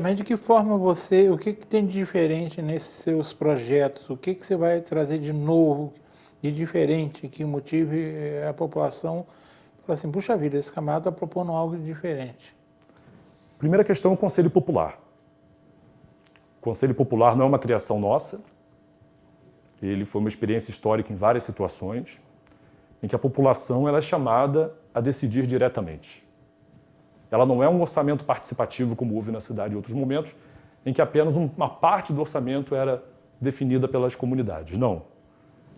Mas de que forma o que tem de diferente nesses seus projetos? O que você vai trazer de novo, de diferente, que motive a população a falar assim, puxa vida, esse camarada está propondo algo de diferente? Primeira questão é o Conselho Popular. O Conselho Popular não é uma criação nossa. Ele foi uma experiência histórica em várias situações, em que a população ela é chamada a decidir diretamente. Ela não é um orçamento participativo, como houve na cidade em outros momentos, em que apenas uma parte do orçamento era definida pelas comunidades. Não.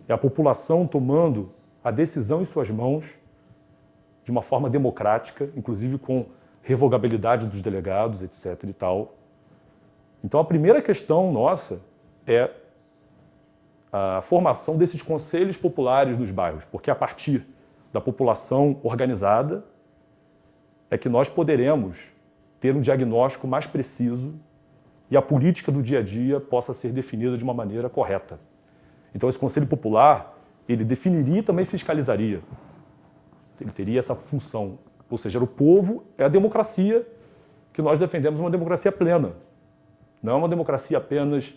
É a população tomando a decisão em suas mãos de uma forma democrática, inclusive com revogabilidade dos delegados, etc. e tal. Então, a primeira questão nossa é a formação desses conselhos populares nos bairros, porque a partir da população organizada é que nós poderemos ter um diagnóstico mais preciso e a política do dia a dia possa ser definida de uma maneira correta. Então, esse Conselho Popular, ele definiria e também fiscalizaria. Ele teria essa função. Ou seja, o povo é a democracia que nós defendemos, uma democracia plena. Não é uma democracia apenas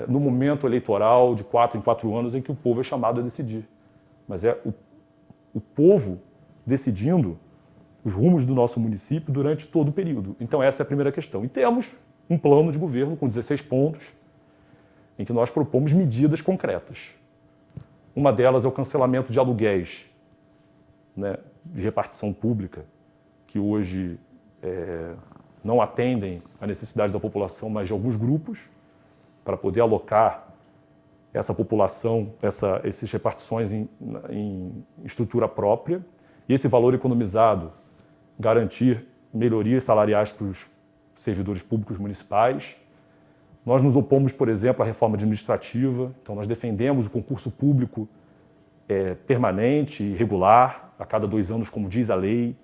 no momento eleitoral de 4 em 4 anos em que o povo é chamado a decidir. Mas é o povo decidindo os rumos do nosso município durante todo o período. Então essa é a primeira questão. E temos um plano de governo com 16 pontos em que nós propomos medidas concretas. Uma delas é o cancelamento de aluguéis, né, de repartição pública, que hoje não atendem à necessidade da população, mas de alguns grupos, para poder alocar essa população, essas repartições em estrutura própria, e esse valor economizado garantir melhorias salariais para os servidores públicos municipais. Nós nos opomos, por exemplo, à reforma administrativa, então nós defendemos o concurso público permanente e regular, a cada 2 anos, como diz a lei,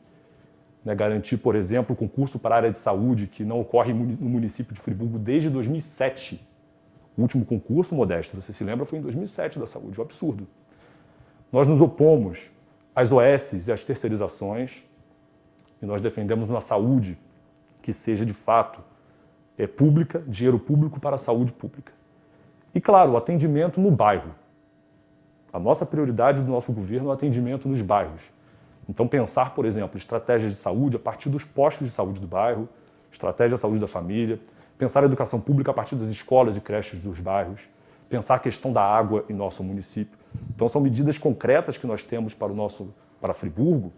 né, garantir, por exemplo, o concurso para a área de saúde, que não ocorre no município de Friburgo desde 2007. O último concurso, Modesto, você se lembra, foi em 2007 da saúde, um absurdo. Nós nos opomos às OS e às terceirizações, e nós defendemos uma saúde que seja, de fato, pública, dinheiro público para a saúde pública. E, claro, o atendimento no bairro. A nossa prioridade do nosso governo é o atendimento nos bairros. Então, pensar, por exemplo, estratégias de saúde a partir dos postos de saúde do bairro, estratégia de saúde da família, pensar a educação pública a partir das escolas e creches dos bairros, pensar a questão da água em nosso município. Então, são medidas concretas que nós temos para Friburgo,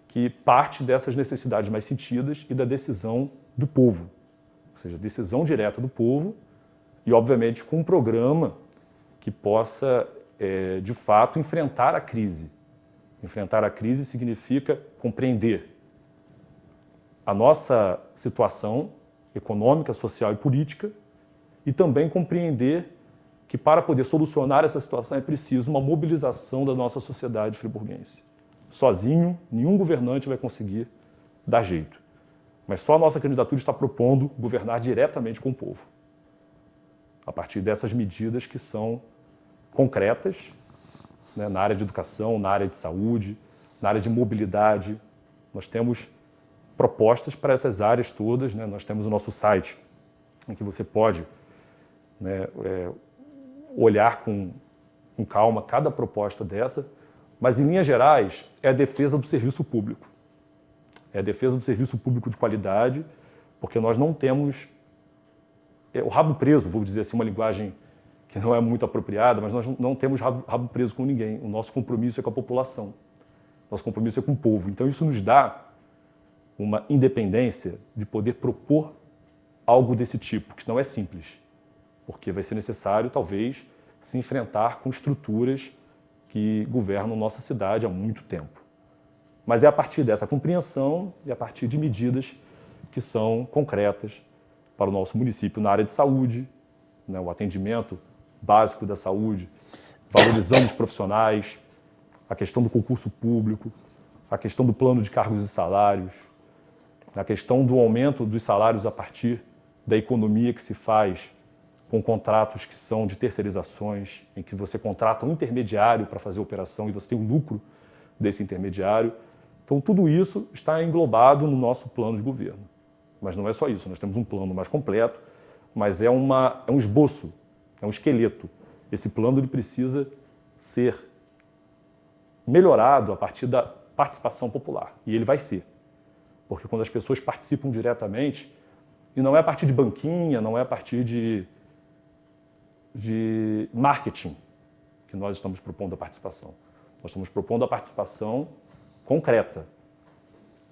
que parte dessas necessidades mais sentidas e da decisão do povo. Ou seja, decisão direta do povo e, obviamente, com um programa que possa, de fato, enfrentar a crise. Enfrentar a crise significa compreender a nossa situação econômica, social e política e também compreender que para poder solucionar essa situação é preciso uma mobilização da nossa sociedade friburguense. Sozinho, nenhum governante vai conseguir dar jeito. Mas só a nossa candidatura está propondo governar diretamente com o povo, a partir dessas medidas que são concretas, né, na área de educação, na área de saúde, na área de mobilidade. Nós temos propostas para essas áreas todas, né? Nós temos o nosso site, em que você pode, né, olhar com calma cada proposta dessa, mas, em linhas gerais, é a defesa do serviço público. É a defesa do serviço público de qualidade, porque nós não temos o rabo preso, vou dizer assim, uma linguagem que não é muito apropriada, mas nós não temos rabo preso com ninguém. O nosso compromisso é com a população. Nosso compromisso é com o povo. Então, isso nos dá uma independência de poder propor algo desse tipo, que não é simples, porque vai ser necessário, talvez, se enfrentar com estruturas que governam nossa cidade há muito tempo. Mas é a partir dessa compreensão e a partir de medidas que são concretas para o nosso município na área de saúde, né, o atendimento básico da saúde, valorizando os profissionais, a questão do concurso público, a questão do plano de cargos e salários, a questão do aumento dos salários a partir da economia que se faz com contratos que são de terceirizações, em que você contrata um intermediário para fazer a operação e você tem o lucro desse intermediário. Então, tudo isso está englobado no nosso plano de governo. Mas não é só isso, nós temos um plano mais completo, mas é um esboço, é um esqueleto. Esse plano ele precisa ser melhorado a partir da participação popular, e ele vai ser. Porque quando as pessoas participam diretamente, e não é a partir de banquinha, não é a partir de marketing que nós estamos propondo a participação. Nós estamos propondo a participação concreta,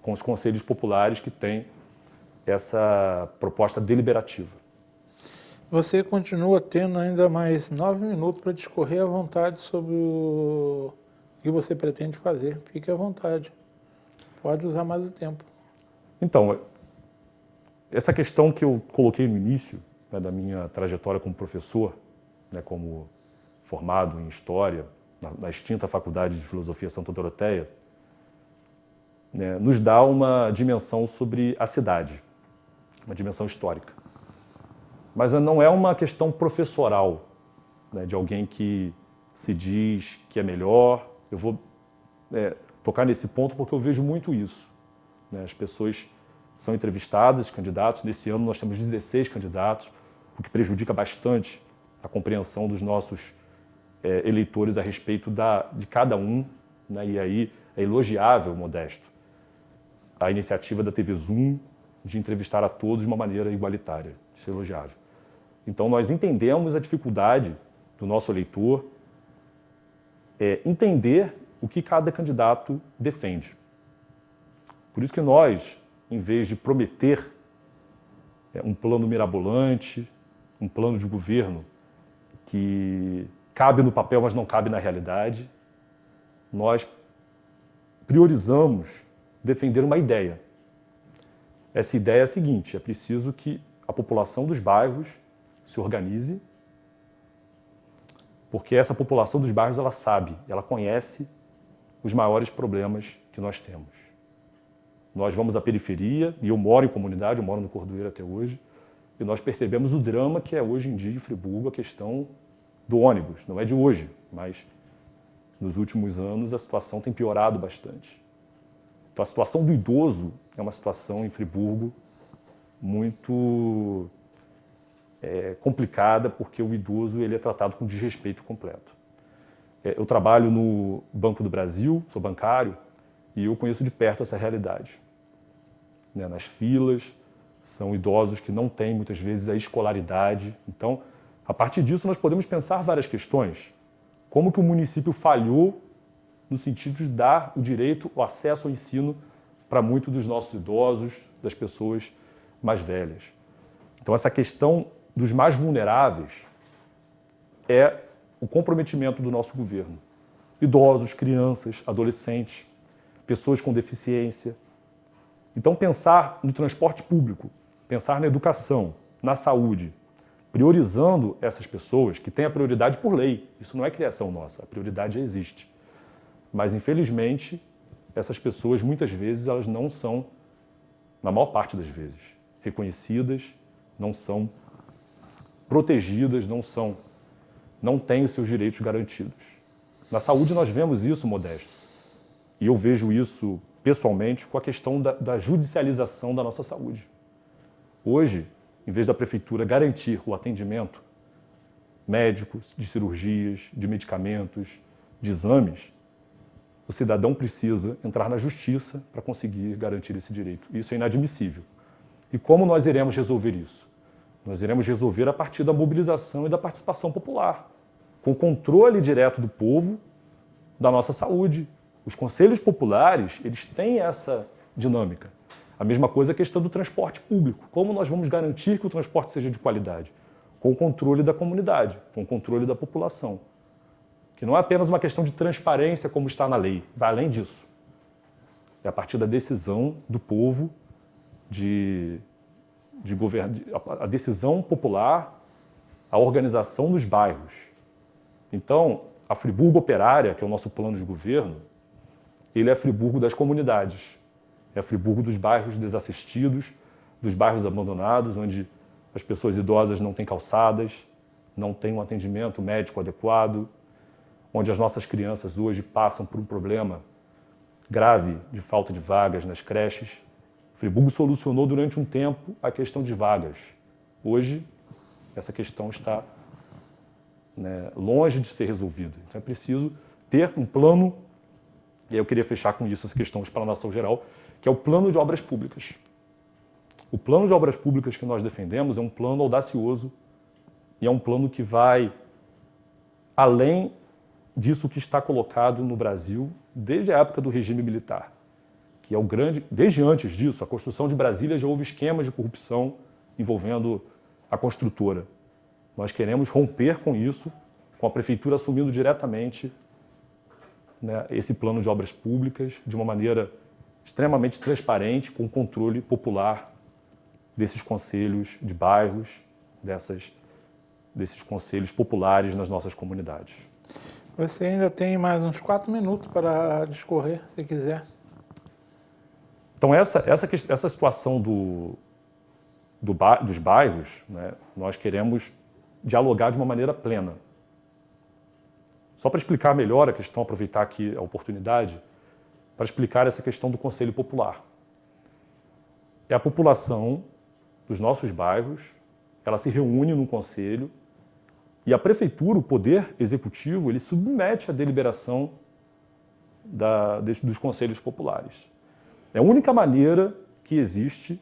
com os conselhos populares que têm essa proposta deliberativa. Você continua tendo ainda mais 9 minutos para discorrer à vontade sobre o que você pretende fazer. Fique à vontade. Pode usar mais o tempo. Então, essa questão que eu coloquei no início, né, da minha trajetória como professor, né, como formado em História, na extinta Faculdade de Filosofia Santa Doroteia, né, nos dá uma dimensão sobre a cidade, uma dimensão histórica. Mas não é uma questão professoral, né, de alguém que se diz que é melhor. Eu vou tocar nesse ponto porque eu vejo muito isso, né? As pessoas são entrevistadas, candidatos. Nesse ano nós temos 16 candidatos, o que prejudica bastante a compreensão dos nossos eleitores a respeito de cada um, né? E aí é elogiável, Modesto, a iniciativa da TV Zoom de entrevistar a todos de uma maneira igualitária. Isso é elogiável. Então, nós entendemos a dificuldade do nosso eleitor entender o que cada candidato defende. Por isso que nós, em vez de prometer um plano mirabolante, um plano de governo que cabe no papel, mas não cabe na realidade, nós priorizamos defender uma ideia. Essa ideia é a seguinte: é preciso que a população dos bairros se organize, porque essa população dos bairros ela sabe, ela conhece os maiores problemas que nós temos. Nós vamos à periferia, e eu moro em comunidade, eu moro no Cordoeiro até hoje, e nós percebemos o drama que é hoje em dia em Friburgo a questão do ônibus. Não é de hoje, mas nos últimos anos a situação tem piorado bastante. Então a situação do idoso é uma situação em Friburgo muito complicada, porque o idoso ele é tratado com desrespeito completo. Eu trabalho no Banco do Brasil, sou bancário, e eu conheço de perto essa realidade. Nas filas, são idosos que não têm, muitas vezes, a escolaridade. Então, a partir disso, nós podemos pensar várias questões. Como que o município falhou no sentido de dar o direito, o acesso ao ensino para muitos dos nossos idosos, das pessoas mais velhas. Então, essa questão dos mais vulneráveis é o comprometimento do nosso governo. Idosos, crianças, adolescentes, pessoas com deficiência. Então, pensar no transporte público, pensar na educação, na saúde, priorizando essas pessoas que têm a prioridade por lei. Isso não é criação nossa, a prioridade já existe. Mas, infelizmente, essas pessoas, muitas vezes, elas não são, na maior parte das vezes, reconhecidas, não são protegidas, não têm os seus direitos garantidos. Na saúde nós vemos isso, Modesto, e eu vejo isso pessoalmente com a questão da judicialização da nossa saúde. Hoje, em vez da prefeitura garantir o atendimento médico, de cirurgias, de medicamentos, de exames, o cidadão precisa entrar na justiça para conseguir garantir esse direito. Isso é inadmissível. E como nós iremos resolver isso? Nós iremos resolver a partir da mobilização e da participação popular, com controle direto do povo da nossa saúde. Os conselhos populares, eles têm essa dinâmica. A mesma coisa é a questão do transporte público. Como nós vamos garantir que o transporte seja de qualidade? Com o controle da comunidade, com o controle da população. Que não é apenas uma questão de transparência como está na lei, vai além disso. É a partir da decisão do povo de governo, a decisão popular, a organização dos bairros. Então, a Friburgo Operária, que é o nosso plano de governo, ele é a Friburgo das comunidades. É a Friburgo dos bairros desassistidos, dos bairros abandonados, onde as pessoas idosas não têm calçadas, não têm um atendimento médico adequado, onde as nossas crianças hoje passam por um problema grave de falta de vagas nas creches. Friburgo solucionou durante um tempo a questão de vagas. Hoje, essa questão está longe de ser resolvida. Então é preciso ter um plano, e eu queria fechar com isso essa questão de explanação geral, que é o plano de obras públicas. O plano de obras públicas que nós defendemos é um plano audacioso e é um plano que vai além disso que está colocado no Brasil desde a época do regime militar, que é o grande... Desde antes disso, a construção de Brasília já houve esquemas de corrupção envolvendo a construtora. Nós queremos romper com isso, com a prefeitura assumindo diretamente esse plano de obras públicas de uma maneira extremamente transparente, com controle popular desses conselhos de bairros, desses conselhos populares nas nossas comunidades. Você ainda tem mais uns 4 minutos para discorrer, se quiser. Então, essa situação dos bairros, nós queremos dialogar de uma maneira plena. Só para explicar melhor a questão, aproveitar aqui a oportunidade, para explicar essa questão do Conselho Popular. É a população dos nossos bairros, ela se reúne num conselho e a prefeitura, o poder executivo, ele submete a deliberação dos conselhos populares. É a única maneira que existe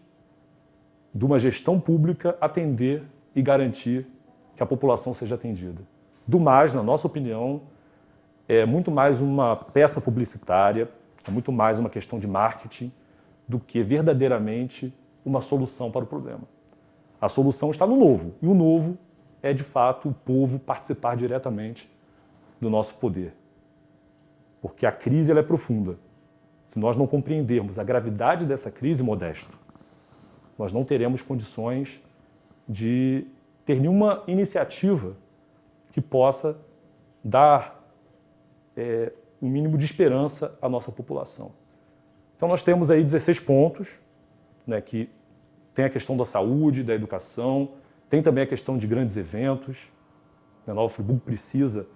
de uma gestão pública atender e garantir que a população seja atendida. Do mais, na nossa opinião, é muito mais uma peça publicitária, é muito mais uma questão de marketing do que verdadeiramente uma solução para o problema. A solução está no novo, e o novo é, de fato, o povo participar diretamente do nosso poder. Porque a crise ela é profunda. Se nós não compreendermos a gravidade dessa crise, Modesto, nós não teremos condições de ter nenhuma iniciativa que possa dar um mínimo de esperança à nossa população. Então nós temos aí 16 pontos, que tem a questão da saúde, da educação, tem também a questão de grandes eventos. Nova Friburgo precisa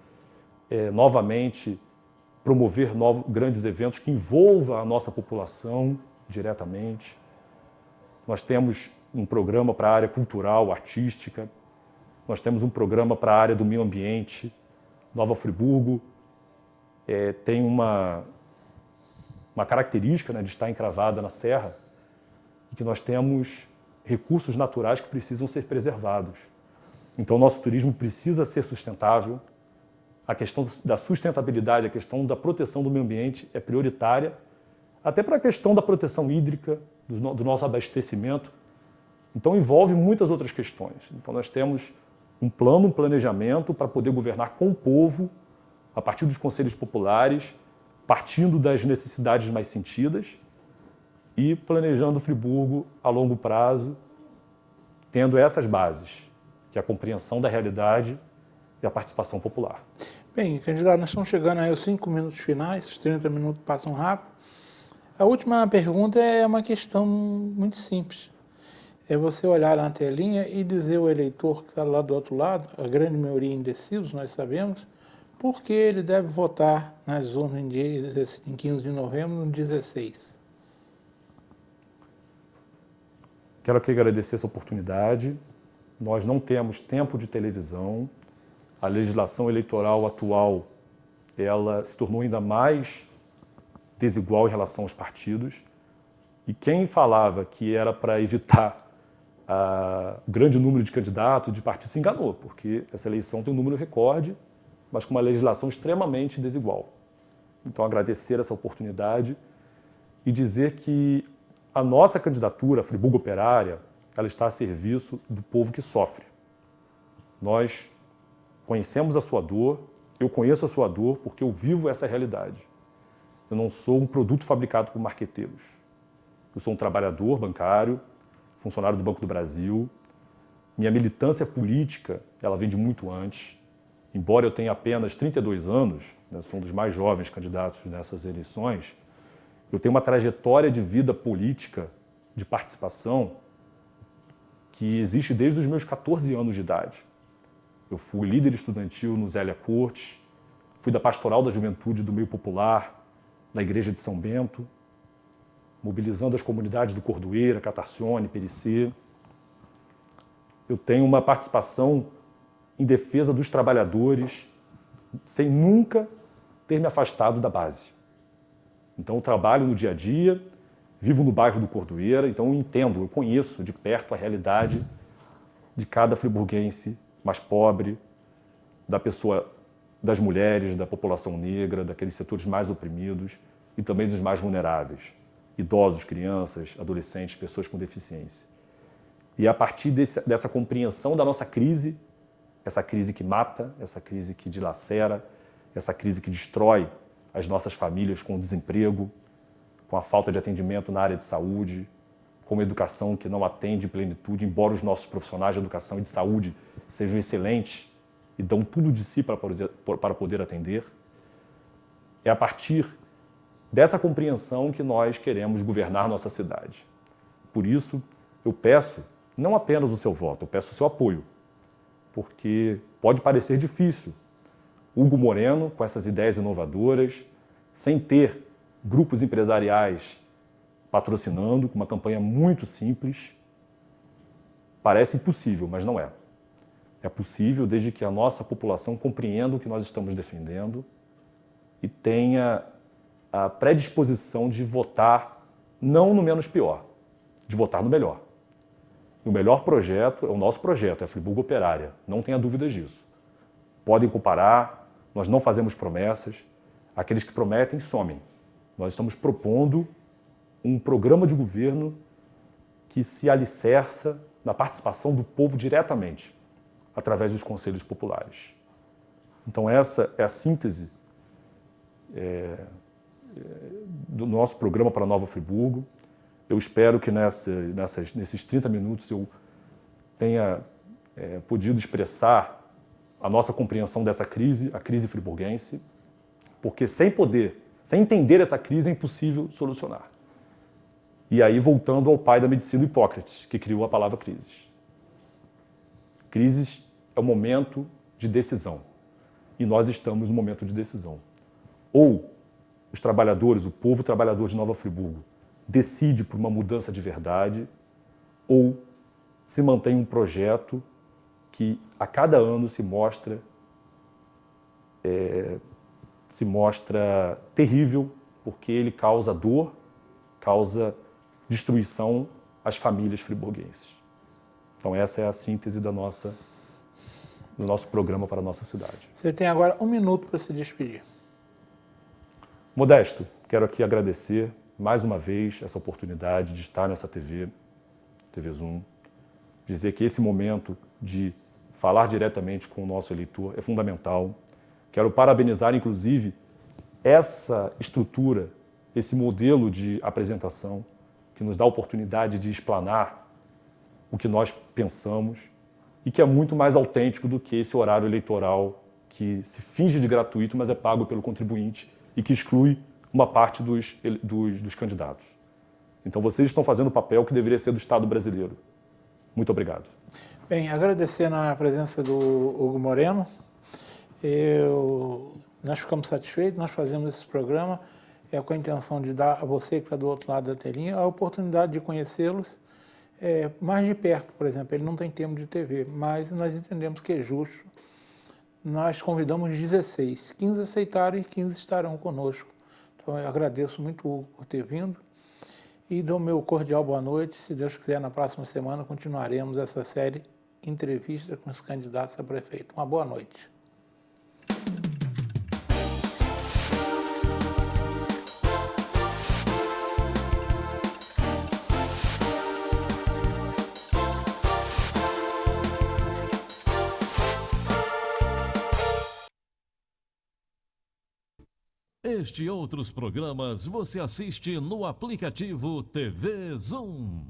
novamente promover grandes eventos que envolvam a nossa população diretamente. Nós temos um programa para a área cultural, artística, nós temos um programa para a área do meio ambiente. Nova Friburgo tem uma característica de estar encravada na serra e que nós temos recursos naturais que precisam ser preservados. Então, o nosso turismo precisa ser sustentável. A questão da sustentabilidade, a questão da proteção do meio ambiente é prioritária, até para a questão da proteção hídrica, do nosso abastecimento. Então, envolve muitas outras questões. Então, nós temos um plano, um planejamento para poder governar com o povo, a partir dos conselhos populares, partindo das necessidades mais sentidas e planejando Friburgo a longo prazo, tendo essas bases. que é a compreensão da realidade e a participação popular. Bem, candidato, nós estamos chegando aí aos 5 minutos finais, os 30 minutos passam rápido. A última pergunta é uma questão muito simples. É você olhar na telinha e dizer ao eleitor que está lá do outro lado, a grande maioria indecisos, nós sabemos, por que ele deve votar nas urnas em 15 de novembro, no 16. Quero aqui agradecer essa oportunidade. Nós não temos tempo de televisão. A legislação eleitoral atual, ela se tornou ainda mais desigual em relação aos partidos. E quem falava que era para evitar o grande número de candidatos, de partidos, se enganou, porque essa eleição tem um número recorde, mas com uma legislação extremamente desigual. Então, agradecer essa oportunidade e dizer que a nossa candidatura, a Friburgo Operária, ela está a serviço do povo que sofre. Nós conhecemos a sua dor, eu conheço a sua dor porque eu vivo essa realidade. Eu não sou um produto fabricado por marqueteiros. Eu sou um trabalhador bancário, funcionário do Banco do Brasil. Minha militância política, ela vem de muito antes. Embora eu tenha apenas 32 anos, né, sou um dos mais jovens candidatos nessas eleições, eu tenho uma trajetória de vida política, de participação, que existe desde os meus 14 anos de idade. Eu fui líder estudantil no Zélia Cortes, fui da Pastoral da Juventude do Meio Popular, na Igreja de São Bento, mobilizando as comunidades do Cordoeira, Catacione, Pericê. Eu tenho uma participação em defesa dos trabalhadores, sem nunca ter me afastado da base. Então, eu trabalho no dia a dia, vivo no bairro do Cordoeira, então eu entendo, eu conheço de perto a realidade de cada friburguense mais pobre, da pessoa, das mulheres, da população negra, daqueles setores mais oprimidos e também dos mais vulneráveis, idosos, crianças, adolescentes, pessoas com deficiência. E a partir dessa compreensão da nossa crise, essa crise que mata, essa crise que dilacera, essa crise que destrói as nossas famílias com o desemprego, com a falta de atendimento na área de saúde, com uma educação que não atende em plenitude, embora os nossos profissionais de educação e de saúde sejam excelentes e dão tudo de si para poder atender. É a partir dessa compreensão que nós queremos governar nossa cidade. Por isso, eu peço não apenas o seu voto, eu peço o seu apoio, porque pode parecer difícil. Hugo Moreno, com essas ideias inovadoras, sem ter grupos empresariais patrocinando, com uma campanha muito simples, parece impossível, mas não é. É possível desde que a nossa população compreenda o que nós estamos defendendo e tenha a predisposição de votar não no menos pior, de votar no melhor. E o melhor projeto é o nosso projeto, é a Friburgo Operária, não tenha dúvidas disso. Podem comparar, nós não fazemos promessas, aqueles que prometem somem. Nós estamos propondo um programa de governo que se alicerça na participação do povo diretamente, através dos conselhos populares. Então essa é a síntese do nosso programa para Nova Friburgo. Eu espero que nesses 30 minutos eu tenha podido expressar a nossa compreensão dessa crise, a crise friburguense, porque sem entender essa crise é impossível solucionar. E aí, voltando ao pai da medicina, Hipócrates, que criou a palavra crises. Crises é o momento de decisão. E nós estamos no momento de decisão. Ou os trabalhadores, o povo trabalhador de Nova Friburgo, decide por uma mudança de verdade, ou se mantém um projeto que a cada ano se mostra terrível, porque ele causa dor, causa destruição às famílias friburguenses. Então essa é a síntese do nosso programa para a nossa cidade. Você tem agora 1 minuto para se despedir. Modesto, quero aqui agradecer mais uma vez essa oportunidade de estar nessa TV Zoom, dizer que esse momento de falar diretamente com o nosso eleitor é fundamental. Quero parabenizar, inclusive, essa estrutura, esse modelo de apresentação que nos dá a oportunidade de explanar o que nós pensamos. e que é muito mais autêntico do que esse horário eleitoral que se finge de gratuito, mas é pago pelo contribuinte e que exclui uma parte dos candidatos. Então vocês estão fazendo o papel que deveria ser do Estado brasileiro. Muito obrigado. Bem, agradecendo a presença do Hugo Moreno, nós ficamos satisfeitos, nós fazemos esse programa com a intenção de dar a você que está do outro lado da telinha a oportunidade de conhecê-los mais de perto. Por exemplo, ele não tem tempo de TV, mas nós entendemos que é justo. Nós convidamos 16, 15 aceitaram e 15 estarão conosco. Então eu agradeço muito o Hugo por ter vindo e dou meu cordial boa noite. Se Deus quiser, na próxima semana continuaremos essa série Entrevista com os candidatos a prefeito. Uma boa noite. Este e outros programas você assiste no aplicativo TV Zoom.